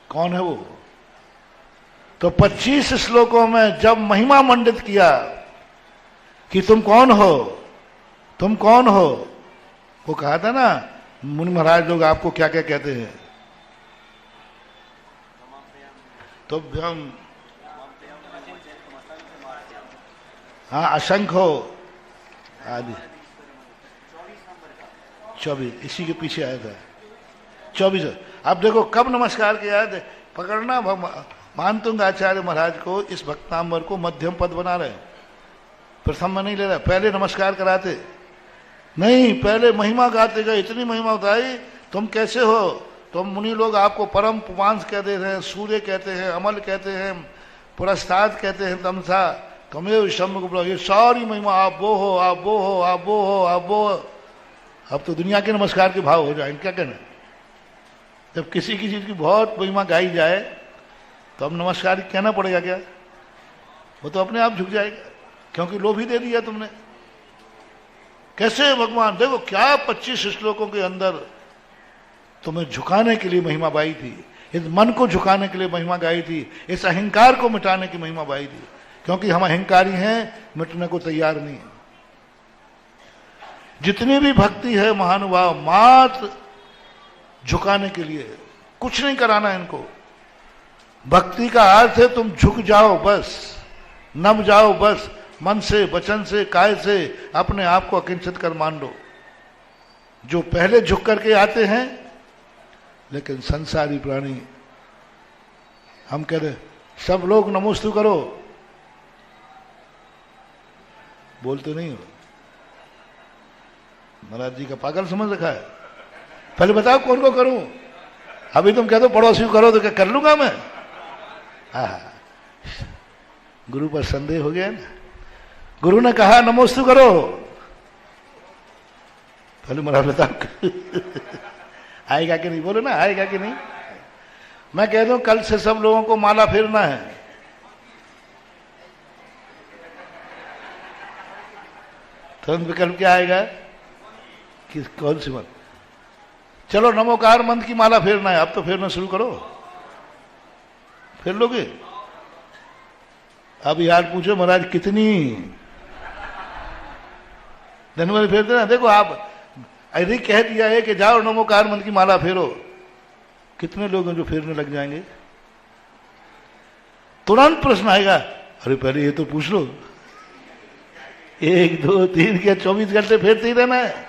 कौन है वो। तो 25 श्लोकों में जब महिमा मंडित किया कि तुम कौन हो, तुम कौन हो, वो कहा था ना मुनि महाराज लोग आपको क्या क्या कहते हैं, तो हम हाँ असंख्य आदि 24 इसी के पीछे आया था 24। अब देखो कब नमस्कार किया, पकड़ना मानतुंग आचार्य महाराज को, इस भक्तांबर को मध्यम पद बना रहे, प्रथम में नहीं ले रहा, पहले नमस्कार कराते नहीं, पहले महिमा गाते गए, इतनी महिमा बताई, तुम कैसे हो, तुम मुनि लोग आपको परम पुमांस कहते हैं, सूर्य कहते हैं, अमल कहते हैं, पुरस्ताद कहते हैं, तमसा तमेव शम्भु, ये सारी महिमा आप वो हो, आप वो हो, आप वो हो, आप वो। अब तो दुनिया के नमस्कार के भाव हो जाए, क्या कहना, जब किसी की चीज की बहुत महिमा गाई जाए तो अब नमस्कार कहना पड़ेगा क्या, वो तो अपने आप झुक जाएगा, क्योंकि लोभ ही दे दिया तुमने। कैसे भगवान, देखो क्या 25 श्लोकों के अंदर तुम्हें झुकाने के लिए महिमा गाई थी, इस मन को झुकाने के लिए महिमा गाई थी, इस अहंकार को मिटाने की महिमा गाई थी, क्योंकि हम अहंकारी हैं, मिटने को तैयार नहीं है। जितनी भी भक्ति है महानुभाव, मात्र झुकाने के लिए, कुछ नहीं कराना इनको। भक्ति का अर्थ है तुम झुक जाओ बस, नम जाओ बस, मन से, वचन से, काय से अपने आप को अकिंचित कर मान लो। जो पहले झुक करके आते हैं, लेकिन संसारी प्राणी, हम कह रहे सब लोग नमोस्तु करो, बोलते नहीं हो। महाराज जी का पागल समझ रखा है, पहले बताओ कौन को करूं, अभी तुम कह दो पड़ोसी को करो, तो क्या कर लूंगा मैं। गुरु पर संदेह हो गया ना। गुरु ने कहा नमोस्तु करो, पहले महाराज बताओ आएगा कि नहीं, बोलो ना आएगा कि नहीं। मैं कह दूं कल से सब लोगों को माला फेरना है, तुरंत विकल्प क्या आएगा कि कौन सी मंत्र? चलो नमोकार मंत्र की माला फेरना है, अब तो फेरना शुरू करो। फेर लोगे? अब यार पूछो महाराज कितनी धन्यवाद फेर देना। देखो आप ऐसे कह दिया है कि जाओ नमोकार मंत्र की माला फेरो, कितने लोग हैं जो फेरने लग जाएंगे? तुरंत प्रश्न आएगा, अरे पहले ये तो पूछ लो, 1 2 3 क्या 24 घंटे फेरते ही रहना है?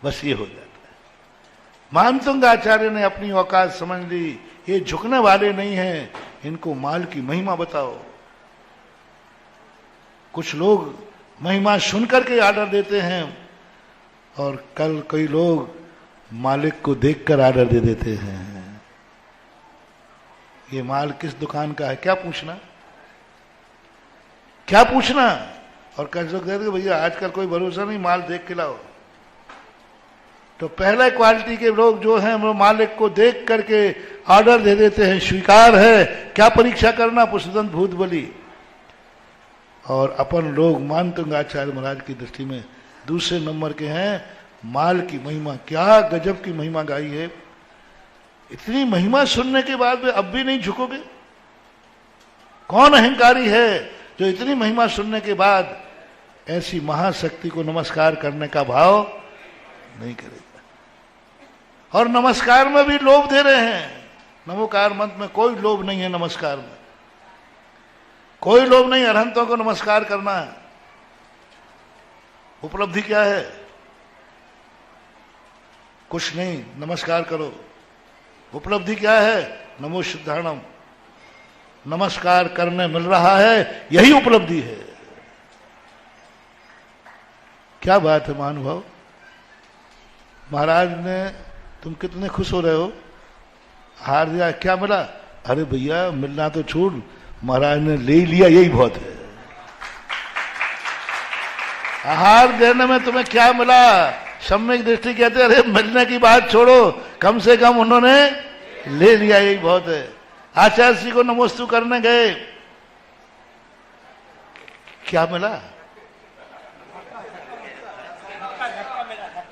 बस ये हो जाता है। मानतुंग आचार्य ने अपनी औकात समझ ली, ये झुकने वाले नहीं हैं, इनको माल की महिमा बताओ। कुछ लोग महिमा सुनकर के आर्डर देते हैं और कल कई लोग मालिक को देखकर आर्डर दे देते हैं। ये माल किस दुकान का है क्या पूछना, क्या पूछना। और कई लोग कहते हैं भैया आजकल कोई भरोसा नहीं, माल देख के लाओ। तो पहले क्वालिटी के लोग जो हैं वो मालिक को देख करके ऑर्डर दे देते हैं, स्वीकार है, क्या परीक्षा करना, पुष्पदंत भूत बलि। और अपन लोग मानतुंग आचार्य महाराज की दृष्टि में दूसरे नंबर के हैं। माल की महिमा, क्या गजब की महिमा गाई है। इतनी महिमा सुनने के बाद में अब भी नहीं झुकोगे? कौन अहंकारी है जो इतनी महिमा सुनने के बाद ऐसी महाशक्ति को नमस्कार करने का भाव नहीं करेगा? और नमस्कार में भी लोभ दे रहे हैं। नमोकार मंत्र में कोई लोभ नहीं है, नमस्कार में कोई लोभ नहीं। अरहंतों को नमस्कार करना है। उपलब्धि क्या है? कुछ नहीं, नमस्कार करो। उपलब्धि क्या है? नमो शुद्धाणम, नमस्कार करने मिल रहा है, यही उपलब्धि है। क्या बात है महानुभाव। महाराज ने, तुम कितने खुश हो रहे हो, हार दिया, क्या मिला? अरे भैया मिलना तो छोड़, महाराज ने ले लिया, यही बहुत है। आहार देने में तुम्हें क्या मिला? सम्यक दृष्टि कहते हैं, अरे मिलने की बात छोड़ो, कम से कम उन्होंने ले लिया, यही बहुत है। आचार्य श्री को नमोस्तु करने गए, क्या मिला?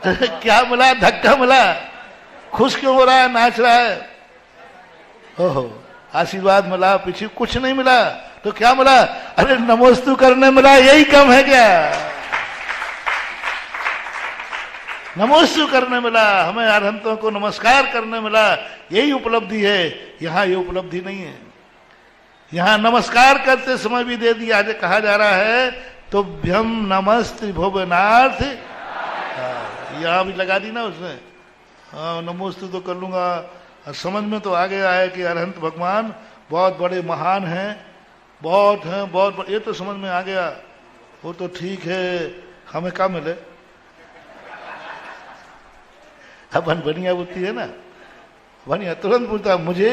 क्या मिला? धक्का मिला। खुश क्यों हो रहा है, नाच रहा है? ओहो, आशीर्वाद मिला, पीछे कुछ नहीं मिला, तो क्या मिला? अरे नमोस्तु करने मिला, यही कम है क्या? नमोस्तु करने मिला, हमें अरहंतों को नमस्कार करने मिला, यही उपलब्धि है। यहां ये उपलब्धि नहीं है। यहां नमस्कार करते समय भी दे दिया, आज कहा जा रहा है तुभ्यम नमस्ते भुवनाथ, यहां भी लगा दी ना उसने। हाँ, नमोस्तु तो कर लूंगा। समझ में तो आ गया है कि अरहंत भगवान बहुत बड़े महान हैं, बहुत हैं, बहुत बड़े, ये तो समझ में आ गया। वो तो ठीक है, हमें क्या मिले? अपन बढ़िया बुद्धि है ना, बढ़िया तुरंत पूछता मुझे।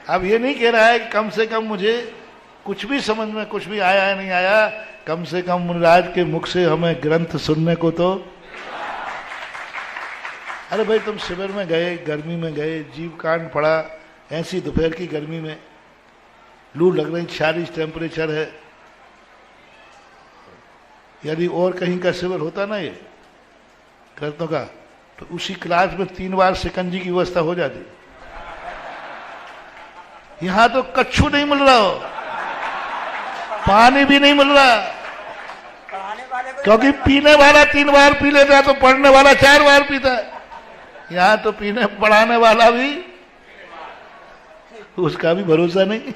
अब ये नहीं कह रहा है कि कम से कम मुझे कुछ भी समझ में कुछ भी आया है नहीं आया, कम से कम मुनिराज के मुख से हमें ग्रंथ सुनने को तो। अरे भाई तुम शिविर में गए, गर्मी में गए, जीव कांड पड़ा, ऐसी दोपहर की गर्मी में, लू लग रही, 40 टेम्परेचर है। यदि और कहीं का शिविर होता ना ये ग्रंथों का, तो उसी क्लास में 3 बार शिकंजी की व्यवस्था हो जाती। यहां तो कच्छू नहीं मिल रहा हो, पानी भी नहीं मिल रहा, क्योंकि पीने वाला 3 बार पी लेता है तो पढ़ने वाला 4 बार पीता है। यहां तो पीने पढ़ाने वाला भी, उसका भी भरोसा नहीं।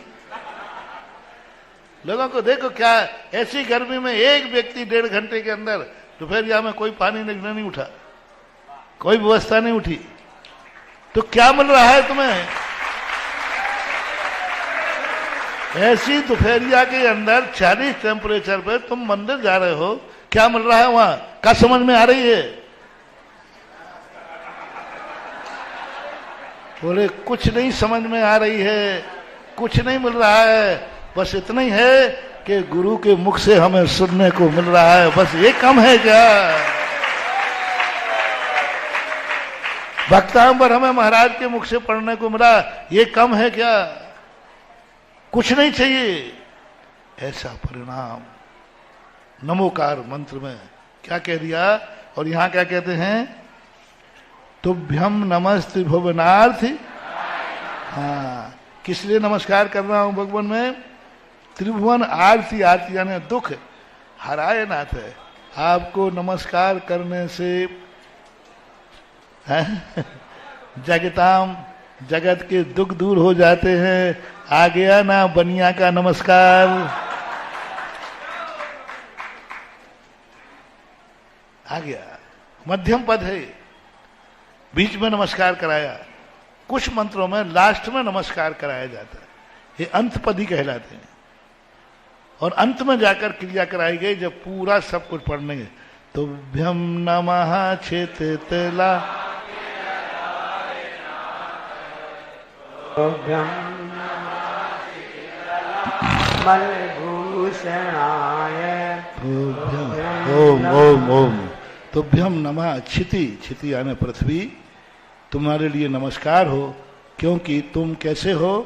लोगों को देखो, क्या ऐसी गर्मी में एक व्यक्ति 1.5 घंटे के अंदर दोपहरिया में कोई पानी नहीं उठा, कोई व्यवस्था नहीं उठी, तो क्या मिल रहा है तुम्हें? ऐसी दोपहरिया के अंदर 40 टेम्परेचर पे तुम मंदिर जा रहे हो, क्या मिल रहा है वहां? क्या समझ में आ रही है? बोले कुछ नहीं समझ में आ रही है, कुछ नहीं मिल रहा है, बस इतना ही है कि गुरु के मुख से हमें सुनने को मिल रहा है, बस ये कम है क्या? भक्तांबर हमें महाराज के मुख से पढ़ने को मिला, ये कम है क्या? कुछ नहीं चाहिए। ऐसा परिणाम नमोकार मंत्र में क्या कह दिया, और यहां क्या कहते हैं? तुभ्यम नमस्ते भुवनार्थी। हाँ, किस लिए नमस्कार कर रहा हूं भगवान में? त्रिभुवन आरती, आरती यानी दुख हराए नाथ है। आपको नमस्कार करने से जगताम जगत के दुख दूर हो जाते हैं। आ गया ना बनिया का नमस्कार, आ गया। मध्यम पद है, बीच में नमस्कार कराया, कुछ मंत्रों में लास्ट में नमस्कार कराया जाता है, ये अंत पद ही कहलाते हैं। और अंत में जाकर क्रिया कराई गई जब पूरा सब कुछ पढ़ने गए। तो भ्यम नमः क्षेत्रला, ओम ओम ओम। तुभ्यम नमः क्षिति, क्षिति यानी पृथ्वी, तुम्हारे लिए नमस्कार हो, क्योंकि तुम कैसे हो?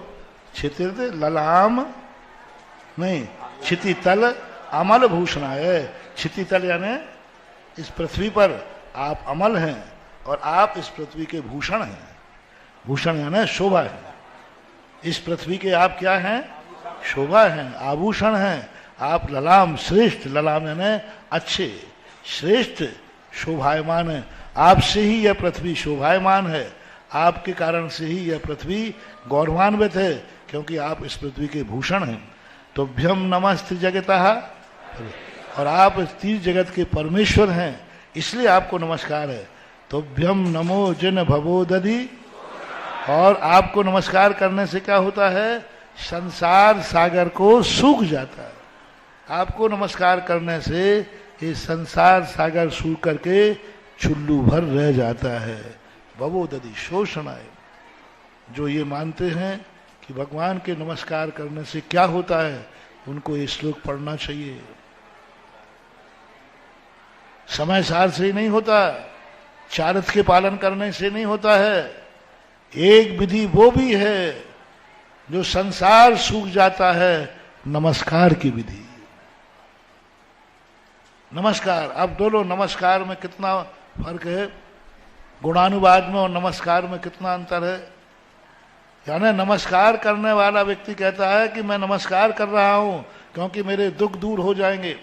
क्षिति ललाम नहीं, क्षिति तल अमल भूषणाय। क्षिति तल यानी इस पृथ्वी पर आप अमल हैं और आप इस पृथ्वी के भूषण हैं। भूषण यानी शोभा है। इस पृथ्वी के आप क्या हैं? शोभा हैं, आभूषण हैं। आप ललाम, श्रेष्ठ, ललाम यानी अच्छे, श्रेष्ठ, शोभायमान है। आपसे ही यह पृथ्वी शोभायमान है, आपके कारण से ही यह पृथ्वी गौरवान्वित है, क्योंकि आप इस पृथ्वी के भूषण हैं। तो भ्यम नमस्ते जगतः, और आप इस तीन जगत के परमेश्वर हैं, इसलिए आपको नमस्कार है। तो भ्यम नमो जिन भवोदधि, और आपको नमस्कार करने से क्या होता है? संसार सागर को सूख जाता है। आपको नमस्कार करने से ये संसार सागर सूख करके चुल्लू भर रह जाता है। भवोदधि शोषणाय। जो ये मानते हैं कि भगवान के नमस्कार करने से क्या होता है, उनको ये श्लोक पढ़ना चाहिए। समय सार से ही नहीं होता, चारित्र के पालन करने से नहीं होता है। एक विधि वो भी है जो संसार सूख जाता है, नमस्कार की विधि। नमस्कार, अब दोनों नमस्कार में कितना फर्क है, गुणानुवाद में और नमस्कार में कितना अंतर है। यानी नमस्कार करने वाला व्यक्ति कहता है कि मैं नमस्कार कर रहा हूं क्योंकि मेरे दुख दूर हो जाएंगे,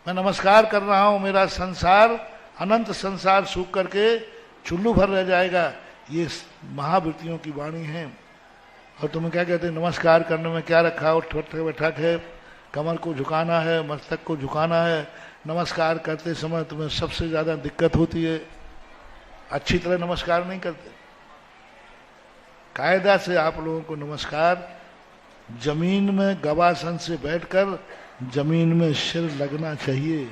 मैं नमस्कार कर रहा हूं, मेरा संसार, अनंत संसार सूख करके चुल्लू भर रह जाएगा। ये महावृत्तियों की वाणी है। और तुम्हें क्या कहते हैं? नमस्कार करने में क्या रखा? उठ बैठक है, कमर को झुकाना है, मस्तक को झुकाना है। नमस्कार करते समय तुम्हें सबसे ज्यादा दिक्कत होती है, अच्छी तरह नमस्कार नहीं करते। कायदा से आप लोगों को नमस्कार जमीन में गवासन से बैठकर जमीन में सिर लगना चाहिए,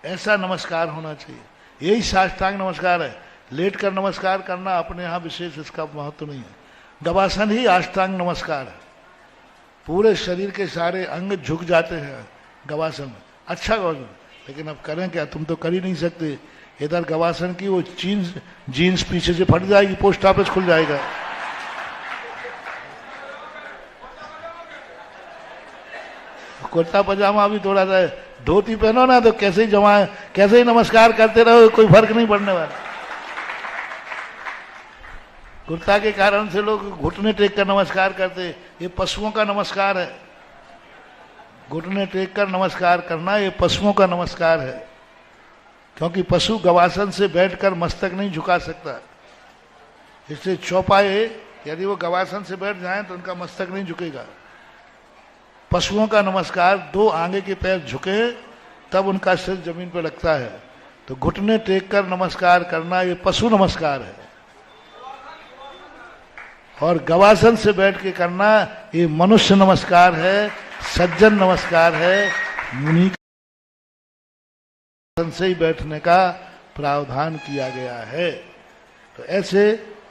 ऐसा नमस्कार होना चाहिए। यही साष्टांग नमस्कार है। लेट कर नमस्कार करना अपने यहाँ विशेष इसका महत्व नहीं है। गवासन ही अष्टांग नमस्कार है। पूरे शरीर के सारे अंग झुक जाते हैं गवासन में। अच्छा गवासन, लेकिन अब करें क्या? तुम तो कर ही नहीं सकते। इधर गवासन की वो जीन्स पीछे से फट जाएगी, पोस्ट ऑफिस खुल जाएगा। कुर्ता पजामा भी थोड़ा सा, धोती पहनो ना तो कैसे ही जमा, कैसे ही नमस्कार करते रहो, कोई फर्क नहीं पड़ने वाला। कुर्ता के कारण से लोग घुटने टेक कर नमस्कार करते, ये पशुओं का नमस्कार है। घुटने टेक कर नमस्कार करना ये पशुओं का नमस्कार है, क्योंकि पशु गवासन से बैठकर मस्तक नहीं झुका सकता। इसलिए चौपाए, यदि वो गवासन से बैठ जाएं तो उनका मस्तक नहीं झुकेगा। पशुओं का नमस्कार, दो आगे के पैर झुके तब उनका सिर जमीन पर लगता है। तो घुटने टेक कर नमस्कार करना ये पशु नमस्कार है, और गवासन से बैठ के करना ये मनुष्य नमस्कार है, सज्जन नमस्कार है। मुनि से ही बैठने का प्रावधान किया गया है। तो ऐसे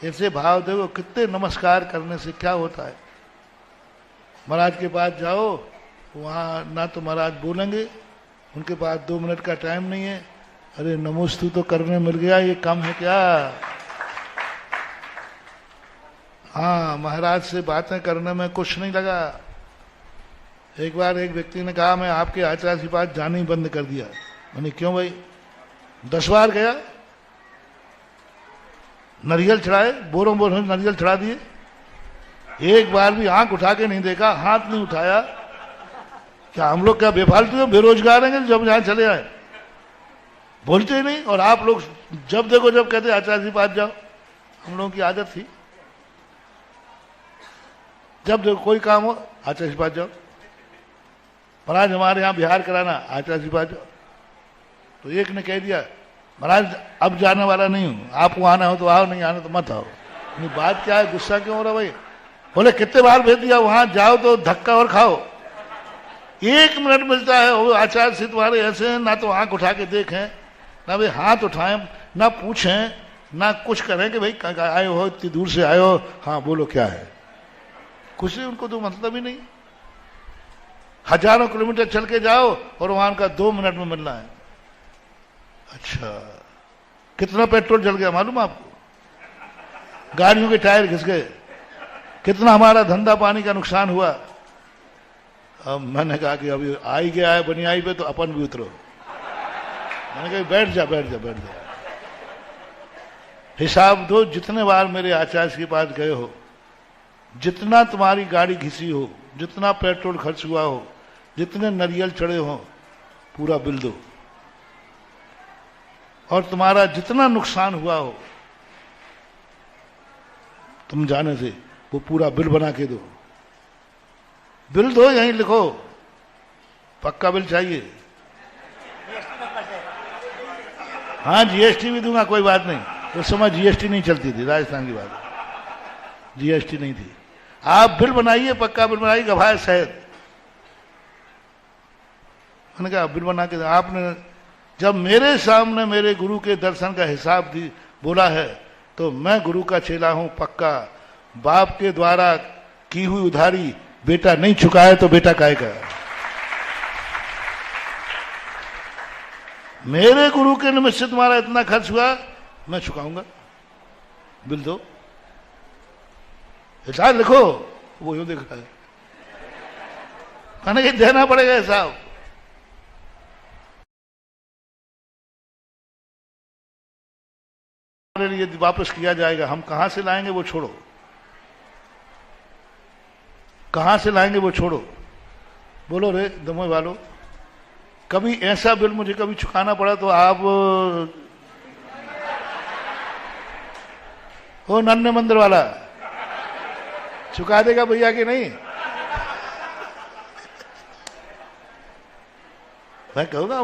ऐसे भाव देखो, कितने नमस्कार करने से क्या होता है। महाराज के पास जाओ, वहाँ ना तो महाराज बोलेंगे, उनके पास 2 मिनट का टाइम नहीं है। अरे नमोस्तु तो करने मिल गया, ये कम है क्या? हाँ, महाराज से बातें करने में कुछ नहीं लगा। एक बार एक व्यक्ति ने कहा मैं आपके आचार्य के पास जाना ही बंद कर दिया। मैंने क्यों भाई? 10 बार गया, नारियल चढ़ाए, बोरों बोरों नारियल चढ़ा दिए, एक बार भी आंख उठा के नहीं देखा, हाथ नहीं उठाया। क्या हम लोग क्या बेफालतू हैं, बेरोजगार हैं जब जहां चले आए? बोलते ही नहीं। और आप लोग जब देखो जब कहते आचार्य जी पास जाओ, हम लोगों की आदत थी, जब देखो कोई काम हो आचार्य जी पास जाओ। महाराज हमारे यहाँ बिहार कराना, आचार्य जी पास जाओ। तो एक ने कह दिया महाराज अब जाने वाला नहीं हूं, आपको आना हो तो आओ, नहीं आना तो मत आओ। बात क्या है, गुस्सा क्यों हो रहा भाई? बोले कितने बार भेज दिया, वहां जाओ तो धक्का और खाओ, 1 मिनट मिलता है। वो आचार्य से तुम्हारे ऐसे हैं, ना तो आंख उठा के देखें, ना भाई हाथ उठाएं, ना पूछें, ना कुछ करें कि भाई आए हो, इतनी दूर से आए हो, हाँ बोलो क्या है। कुछ नहीं, उनको तो मतलब ही नहीं। हजारों किलोमीटर चल के जाओ और वहां का 2 मिनट में मिलना है। अच्छा, कितना पेट्रोल जल गया मालूम आपको? गाड़ियों के टायर घिस गए, कितना हमारा धंधा पानी का नुकसान हुआ। अब मैंने कहा कि अभी आ ही गया है बनियाई पे, तो अपन भी उतरो। मैंने कहा बैठ जा बैठ जा बैठ जा। हिसाब दो, जितने बार मेरे आचार्य के पास गए हो, जितना तुम्हारी गाड़ी घिसी हो, जितना पेट्रोल खर्च हुआ हो, जितने नारियल चढ़े हो, पूरा बिल दो। और तुम्हारा जितना नुकसान हुआ हो तुम जाने से, वो पूरा बिल बना के दो। बिल दो, यहीं लिखो, पक्का बिल चाहिए। हाँ जीएसटी भी दूंगा, कोई बात नहीं। उस समय जीएसटी नहीं चलती थी, राजस्थान की बात है, जीएसटी नहीं थी। आप बिल बनाइए, पक्का बिल बनाइए, गवाह सहित। मैंने कहा बिल बना के, आपने जब मेरे सामने मेरे गुरु के दर्शन का हिसाब दी बोला है, तो मैं गुरु का चेला हूं पक्का। बाप के द्वारा की हुई उधारी बेटा नहीं चुकाए तो बेटा काहे का? मेरे गुरु के निमित्त से तुम्हारा इतना खर्च हुआ, मैं चुकाऊंगा, बिल दो, हिसाब लिखो। वो यूं दिख रहा है, कहने कि देना पड़ेगा हिसाब। हमारे लिए वापस किया जाएगा, हम कहां से लाएंगे वो छोड़ो, कहां से लाएंगे वो छोड़ो। बोलो रे दमोह वालों, कभी ऐसा बिल मुझे कभी चुकाना पड़ा तो आप वो नन्हे मंदिर वाला चुका देगा भैया कि नहीं? मैं कहूंगा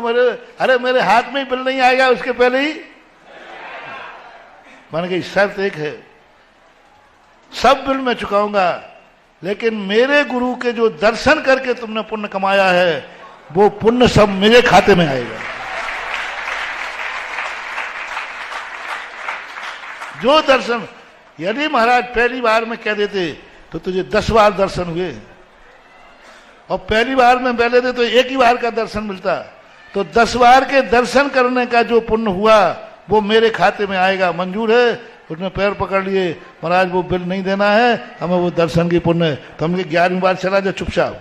अरे मेरे हाथ में ही बिल नहीं आएगा उसके पहले ही। मैंने कही शर्त एक है, सब बिल मैं चुकाऊंगा, लेकिन मेरे गुरु के जो दर्शन करके तुमने पुण्य कमाया है, वो पुण्य सब मेरे खाते में आएगा। जो दर्शन, यदि महाराज पहली बार में कह देते तो तुझे 10 बार दर्शन हुए, और पहली बार में पहले थे तो 1 ही बार का दर्शन मिलता, तो 10 बार के दर्शन करने का जो पुण्य हुआ वो मेरे खाते में आएगा। मंजूर है? उसने पैर पकड़ लिए, महाराज वो बिल नहीं देना है, हमें वो दर्शन की पुण्य। तो हमने 11वीं बार चला जा चुपचाप।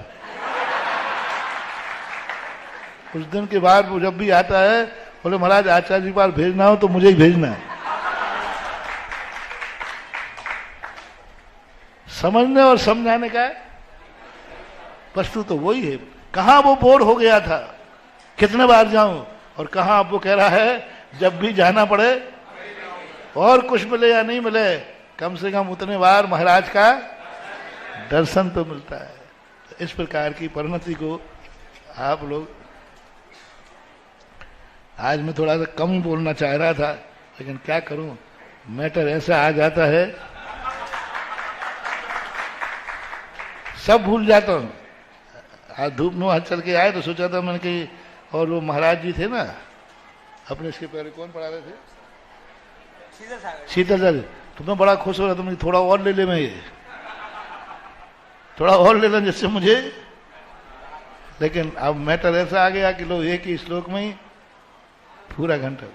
कुछ दिन के बाद वो जब भी आता है, बोले महाराज आचार्य जी पास भेजना हो तो मुझे ही भेजना है। समझने और समझाने का वस्तु तो वही है। कहां वो बोर हो गया था, कितने बार जाऊं, और कहां अब वो कह रहा है जब भी जाना पड़े, और कुछ मिले या नहीं मिले, कम से कम उतने बार महाराज का दर्शन तो मिलता है। तो इस प्रकार की परिणति को आप लोग, आज मैं थोड़ा सा कम ही बोलना चाह रहा था, लेकिन क्या करूं, मैटर ऐसा आ जाता है, सब भूल जाता हूं। आज धूप में हाथ चल के आए तो सोचा था मैंने कि, और वो महाराज जी थे ना अपने, इसके पहले कौन पढ़ा रहे थे? शीतल सर। तुम्हें बड़ा खुश हो रहा, तुमने थोड़ा और ले ले मैं ये, थोड़ा और ले लें जिससे मुझे, लेकिन अब मैटर ऐसा आ गया कि लोग एक ही श्लोक में ही पूरा घंटा।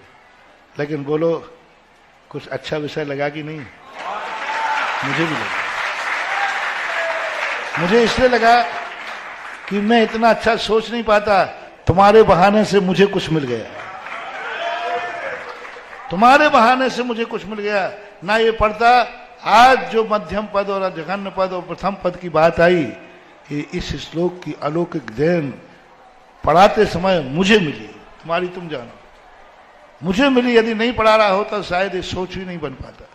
लेकिन बोलो कुछ अच्छा विषय लगा कि नहीं? मुझे भी लगा। मुझे इसलिए लगा कि मैं इतना अच्छा सोच नहीं पाता, तुम्हारे बहाने से मुझे कुछ मिल गया, तुम्हारे बहाने से मुझे कुछ मिल गया। ना ये पढ़ता, आज जो मध्यम पद और जघन्य पद और प्रथम पद की बात आई, ये इस श्लोक की अलौकिक देन पढ़ाते समय मुझे मिली, तुम्हारी तुम जानो, मुझे मिली। यदि नहीं पढ़ा रहा होता शायद ये सोच ही नहीं बन पाता,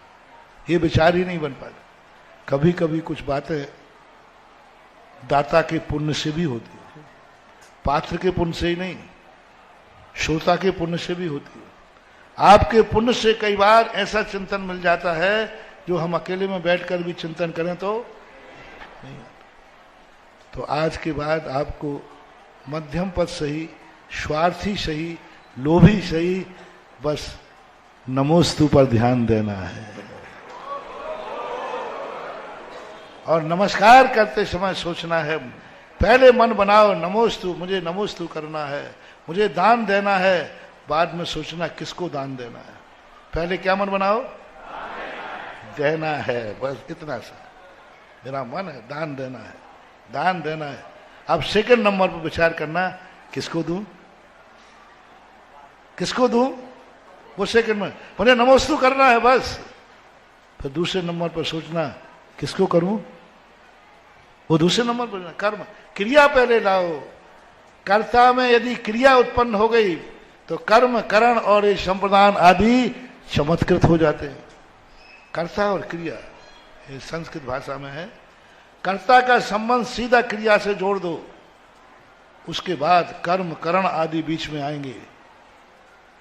ये विचार ही नहीं बन पाता। कभी कभी कुछ बातें दाता के पुण्य से भी होती है, पात्र के पुण्य से ही नहीं, श्रोता के पुण्य से भी होती है। आपके पुण्य से कई बार ऐसा चिंतन मिल जाता है जो हम अकेले में बैठकर भी चिंतन करें तो नहीं आता। तो आज के बाद आपको मध्यम पद सही, स्वार्थी सही, लोभी सही, बस नमोस्तु पर ध्यान देना है। और नमस्कार करते समय सोचना है, पहले मन बनाओ नमोस्तु, मुझे नमोस्तु करना है, मुझे दान देना है। बाद में सोचना किसको दान देना है। पहले क्या मन बनाओ? देना है, बस इतना सा मेरा मन है, दान देना है, दान देना है। अब सेकंड नंबर पर विचार करना, किसको दूं, किसको दूं, वो सेकंड में मुझे नमोस्तु करना है बस। फिर दूसरे नंबर पर सोचना किसको करूं, वो दूसरे नंबर पर। कर्म क्रिया पहले लाओ। कर्ता में यदि क्रिया उत्पन्न हो गई तो कर्म, करण और ये संप्रदान आदि चमत्कृत हो जाते हैं। कर्ता और क्रिया, ये संस्कृत भाषा में है। कर्ता का संबंध सीधा क्रिया से जोड़ दो, उसके बाद कर्म, करण आदि बीच में आएंगे।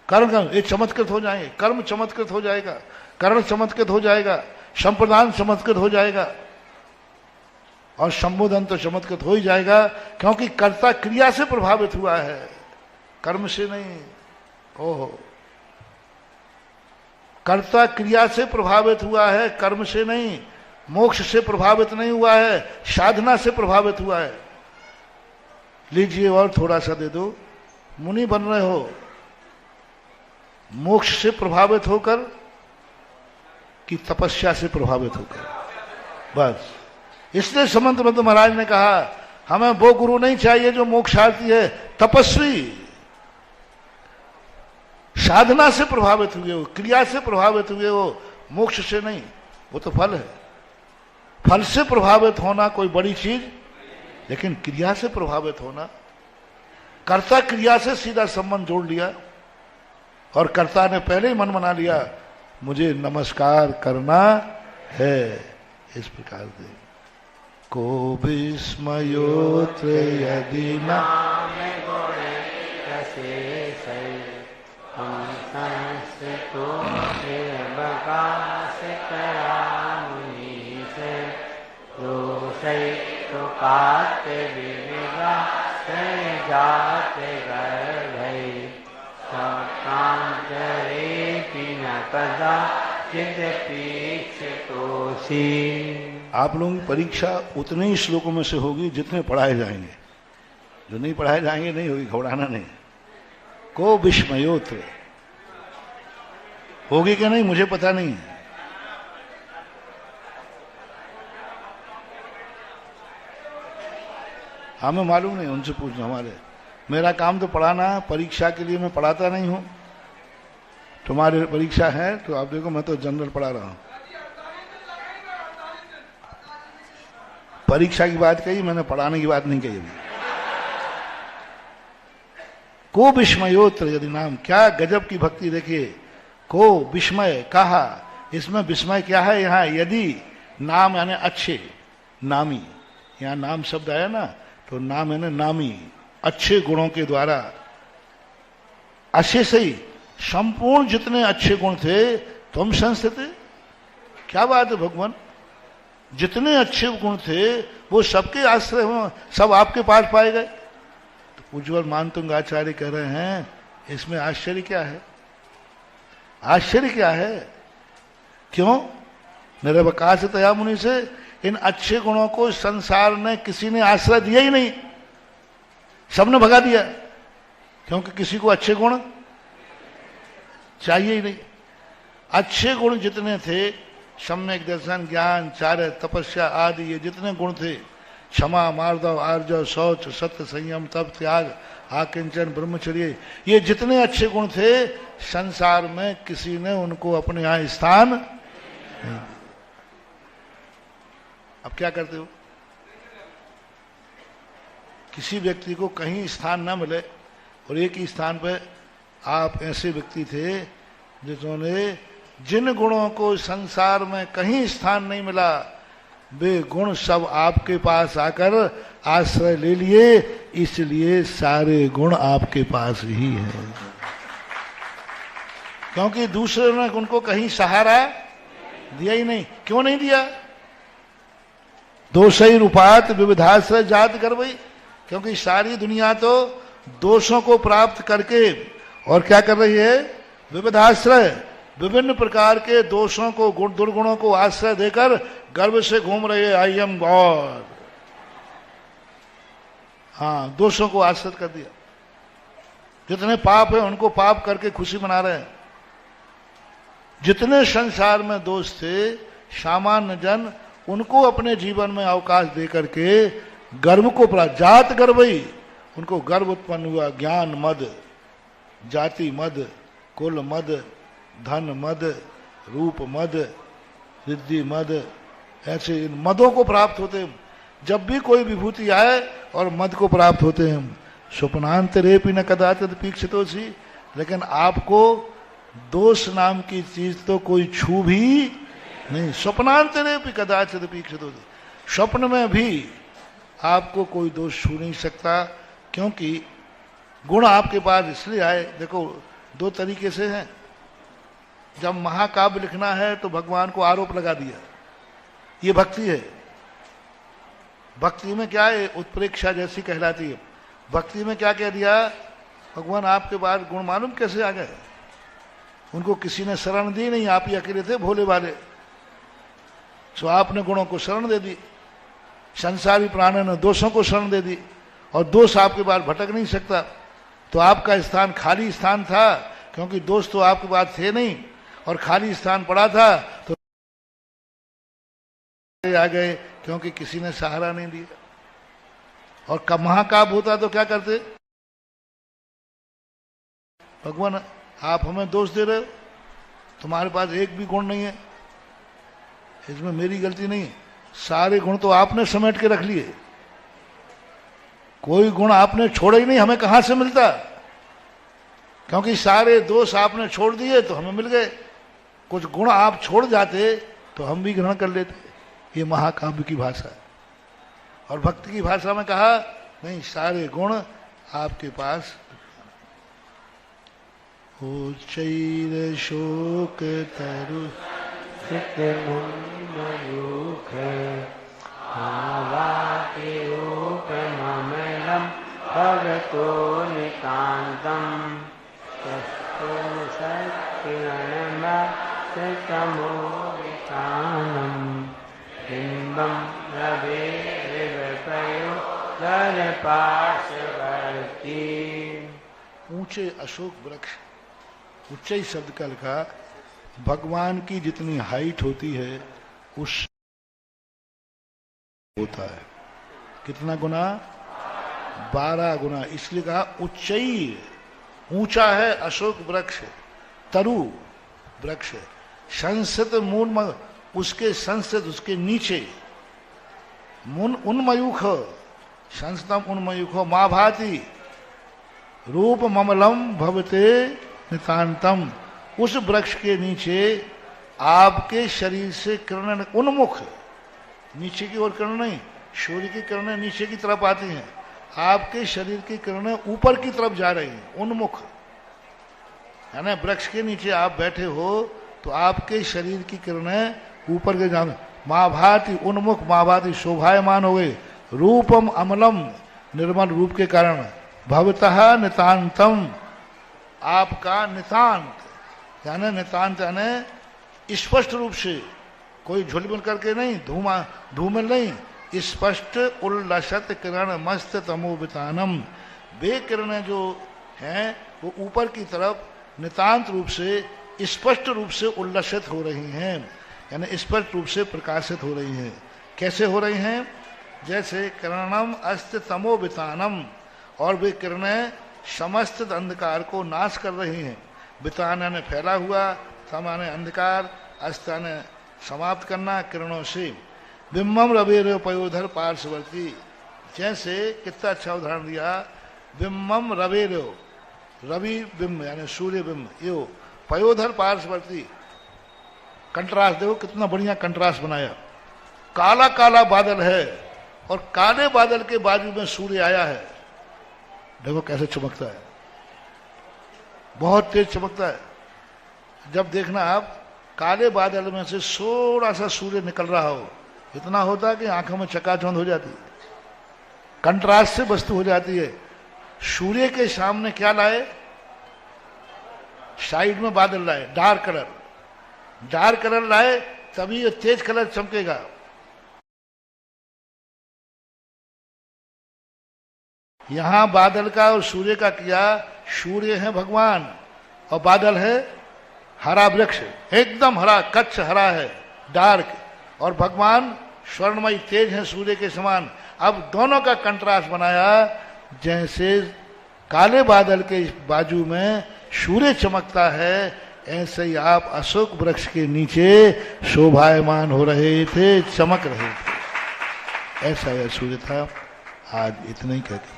कर्म ये चमत्कृत हो जाएंगे, कर्म चमत्कृत हो जाएगा, करण चमत्कृत हो जाएगा, संप्रदान चमत्कृत हो जाएगा और संबोधन तो चमत्कृत हो ही जाएगा, क्योंकि कर्ता क्रिया से प्रभावित हुआ है, कर्म से नहीं। ओहो, कर्ता क्रिया से प्रभावित हुआ है, कर्म से नहीं। मोक्ष से प्रभावित नहीं हुआ है, साधना से प्रभावित हुआ है। लीजिए और थोड़ा सा दे दो। मुनि बन रहे हो मोक्ष से प्रभावित होकर कि तपस्या से प्रभावित होकर? बस इसलिए समंत मध्य महाराज ने कहा हमें वो गुरु नहीं चाहिए जो मोक्षार्थी है, तपस्वी। साधना से प्रभावित हुए हो, क्रिया से प्रभावित हुए हो, मोक्ष से नहीं। वो तो फल है, फल से प्रभावित होना कोई बड़ी चीज, लेकिन क्रिया से प्रभावित होना, कर्ता क्रिया से सीधा संबंध जोड़ लिया और कर्ता ने पहले ही मन बना लिया मुझे नमस्कार करना है। इस प्रकार से को विस्मयोत्र यदि आप लोगों की परीक्षा उतने ही श्लोकों में से होगी जितने पढ़ाए जाएंगे, जो नहीं पढ़ाए जाएंगे नहीं होगी, घबराना नहीं। को विस्मयोत्र होगी क्या नहीं मुझे पता नहीं, हमें मालूम नहीं, उनसे पूछना। हमारे मेरा काम तो पढ़ाना है, परीक्षा के लिए मैं पढ़ाता नहीं हूं। तुम्हारी परीक्षा है तो आप देखो मैं तो जनरल पढ़ा रहा हूं। परीक्षा की बात कही, मैंने पढ़ाने की बात नहीं कही। को विस्मयोत्र यदि नाम, क्या गजब की भक्ति देखिए। को विस्मय कहा, इसमें विस्मय क्या है? यहाँ यदि नाम यानी अच्छे, नामी, यहाँ नाम शब्द आया ना, तो नाम यानी नामी, अच्छे गुणों के द्वारा। अच्छे से ही संपूर्ण जितने अच्छे गुण थे तुम संस्थित। क्या बात है भगवान, जितने अच्छे गुण थे वो सबके आश्रय हो, सब आपके पास पाए गए। तो उज्ज्वल मानतुंग आचार्य कह रहे हैं इसमें आश्चर्य क्या है? आश्चर्य क्या है? क्यों? निरवकाश तया मुनि से इन अच्छे गुणों को संसार ने किसी ने आश्रय दिया ही नहीं, सबने भगा दिया, क्योंकि किसी को अच्छे गुण चाहिए ही नहीं। अच्छे गुण जितने थे, सम्यक दर्शन, ज्ञान, चार्य, तपस्या आदि, ये जितने गुण थे, क्षमा, मार्दव, आर्जव, शौच, सत्य, संयम, तप, त्याग, आकिंचन, ब्रह्मचर्य, ये जितने अच्छे गुण थे, संसार में किसी ने उनको अपने यहां स्थान नहीं। अब क्या करते हो? किसी व्यक्ति को कहीं स्थान न मिले और एक ही स्थान पर आप ऐसे व्यक्ति थे जिन्होंने जिन गुणों को संसार में कहीं स्थान नहीं मिला, वे गुण सब आपके पास आकर आश्रय ले लिए, इसलिए सारे गुण आपके पास ही हैं। क्योंकि दूसरे ने उनको कहीं सहारा दिया ही नहीं। क्यों नहीं दिया? दोषई रूपात विविधाश्रय जात कर वही, क्योंकि सारी दुनिया तो दोषों को प्राप्त करके और क्या कर रही है? विविधाश्रय, विभिन्न प्रकार के दोषों को, गुण दुर्गुणों को आश्रय देकर गर्व से घूम रहे हैं, आई एम गॉड। हाँ, दोषों को आश्रित कर दिया। जितने पाप है उनको पाप करके खुशी मना रहे हैं। जितने संसार में दोष थे, सामान्य जन उनको अपने जीवन में अवकाश दे करके गर्व को प्राप्त, जात गर्वई, उनको गर्व उत्पन्न हुआ। ज्ञान मद, जाति मद, कुल मद, धन मद, रूप मद, रिद्धि मद, ऐसे इन मदों को प्राप्त होते हैं। जब भी कोई विभूति आए और मद को प्राप्त होते हैं। स्वप्नांतरेपि न कदाचित पीक्षितोषि, लेकिन आपको दोष नाम की चीज तो कोई छू भी नहीं। स्वप्नांतरेपि कदाचित पीक्षितोषि, स्वप्न में भी आपको कोई दोष छू नहीं सकता, क्योंकि गुण आपके पास इसलिए आए। देखो, दो तरीके से हैं। जब महाकाव्य लिखना है तो भगवान को आरोप लगा दिया, ये भक्ति है। भक्ति में क्या है? उत्प्रेक्षा जैसी कहलाती है। भक्ति में क्या कह दिया? भगवान आपके बाद गुण मालूम कैसे आ गए? उनको किसी ने शरण दी नहीं, आप ही अकेले थे भोले वाले, तो आपने गुणों को शरण दे दी। संसारी प्राणों ने दोषों को शरण दे दी, और दोष आपके बाद भटक नहीं सकता। तो आपका स्थान खाली स्थान था, क्योंकि दोष तो आपके पास थे नहीं और खाली स्थान पड़ा था, तो आ गए क्योंकि किसी ने सहारा नहीं दिया। और कब महाकाव्य होता तो क्या करते? भगवान आप हमें दोष दे रहे हो, तुम्हारे पास एक भी गुण नहीं है, इसमें मेरी गलती नहीं है। सारे गुण तो आपने समेट के रख लिए, कोई गुण आपने छोड़ा ही नहीं, हमें कहां से मिलता? क्योंकि सारे दोष आपने छोड़ दिए तो हमें मिल गए। कुछ गुण आप छोड़ जाते तो हम भी ग्रहण कर लेते। ये महाकाव्य की भाषा है। और भक्ति की भाषा में कहा नहीं, सारे गुण आपके पास। हो चैर शोक तरु भगतो नितान्तम् तमोवितानम् बिम्बं रवेर्पयो दर्पार्श्ववर्ती। ऊंचे अशोक वृक्ष, ऊंचाई शब्द का लिखा, भगवान की जितनी हाइट होती है उस होता है कितना गुना? 12 गुना। इसलिए कहा ऊंचाई, ऊंचा है अशोक वृक्ष, तरु वृक्ष, संसत मूल, उसके संसद उसके नीचे मुन उन्मयूख, संस्तम उन्मयूख माँ भाति रूप ममलम भवते नितांतम। उस वृक्ष के नीचे आपके शरीर से किरणें उन्मुख, नीचे की ओर किरण नहीं, सूर्य की किरणें नीचे की तरफ आती हैं, आपके शरीर की किरणें ऊपर की तरफ जा रही हैं, उन्मुख। है ना, वृक्ष के नीचे आप बैठे हो तो आपके शरीर की किरणें ऊपर के जाने, महाभाति उन्मुख, महाभाति शोभायमान हो गए, रूपम अमलम, निर्मल रूप के कारण, भवतः नितांतम, आपका नितांत, यानी नितांत यानी स्पष्ट रूप से कोई झुलमिल करके नहीं, धूमिल नहीं, स्पष्ट उल्लसत किरण मस्त तमोवितानम। वे किरणें जो हैं वो ऊपर की तरफ नितांत रूप से स्पष्ट रूप से उल्लसित हो रही हैं, यानी स्पष्ट रूप से प्रकाशित हो रही हैं। कैसे हो रही हैं? जैसे किरणम अस्त तमोवितानम, और वे किरणें समस्त अंधकार को नाश कर रही हैं। वितान ने फैला हुआ, सामान्य अंधकार, अस्ता ने समाप्त करना किरणों से। बिम्बम रवेर पयोधर पार्श्ववर्ती, जैसे कितना अच्छा उदाहरण दिया, बिम्बम रवेर, रवि बिंब यानी सूर्य बिंब, यो पयोधर पार्श्ववर्ती, कंट्रास्ट देखो कितना बढ़िया कंट्रास्ट बनाया। काला काला बादल है और काले बादल के बाजू में सूर्य आया है, देखो कैसे चमकता है, बहुत तेज चमकता है। जब देखना आप काले बादल में से थोड़ा सा सूर्य निकल रहा हो, इतना होता है कि आंखों में चकाचौंध हो जाती है, कंट्रास्ट से वस्तु हो जाती है। सूर्य के सामने क्या लाए? साइड में बादल लाए, डार्क कलर, डार्क कलर लाए, तभी ये तेज कलर चमकेगा। यहां बादल का और सूर्य का किया, सूर्य है भगवान और बादल है हरा वृक्ष, एकदम हरा, कच्छ हरा है, डार्क, और भगवान स्वर्णमय तेज है सूर्य के समान। अब दोनों का कंट्रास्ट बनाया, जैसे काले बादल के बाजू में सूर्य चमकता है, ऐसे ही आप अशोक वृक्ष के नीचे शोभायमान हो रहे थे, चमक रहे थे। ऐसा यह सूर्य था। आज इतना ही कहते हैं।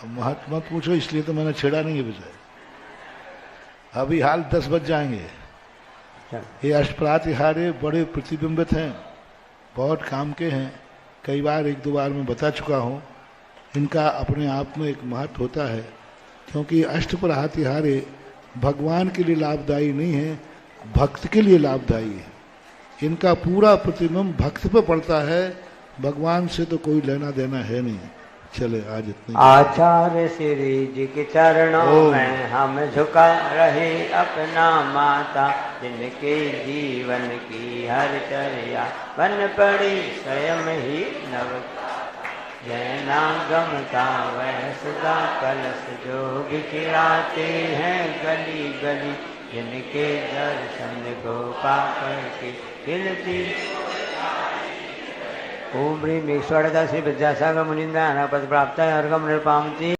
महत्व मत पूछो, इसलिए तो मैंने छेड़ा नहीं है विषय। अभी हाल 10 बज जाएंगे। ये अष्टप्रातिहार्य बड़े प्रतिबिंबित हैं, बहुत काम के हैं, कई बार 1-2 बार मैं बता चुका हूँ। इनका अपने आप में एक महत्व होता है, क्योंकि अष्टप्रातिहार्य भगवान के लिए लाभदायी नहीं है, भक्त के लिए लाभदायी है। इनका पूरा प्रतिबिंब भक्त पे पड़ता है, भगवान से तो कोई लेना देना है नहीं। चले आज इतने। आचार्य श्री जी के चरणों में हम झुका रहे अपना माता, जिनके जीवन की हर चर्या बन पड़ी स्वयं ही नव। जैना गमता वह सदा कलश जो बिखराते हैं गली गली, जिनके दर्शन को पाकर के खिलती। ओम ह्रीं ईश्वरदा श्री विद्यासागर मुनिंदा पद प्राप्त अर्घम निर्पामति।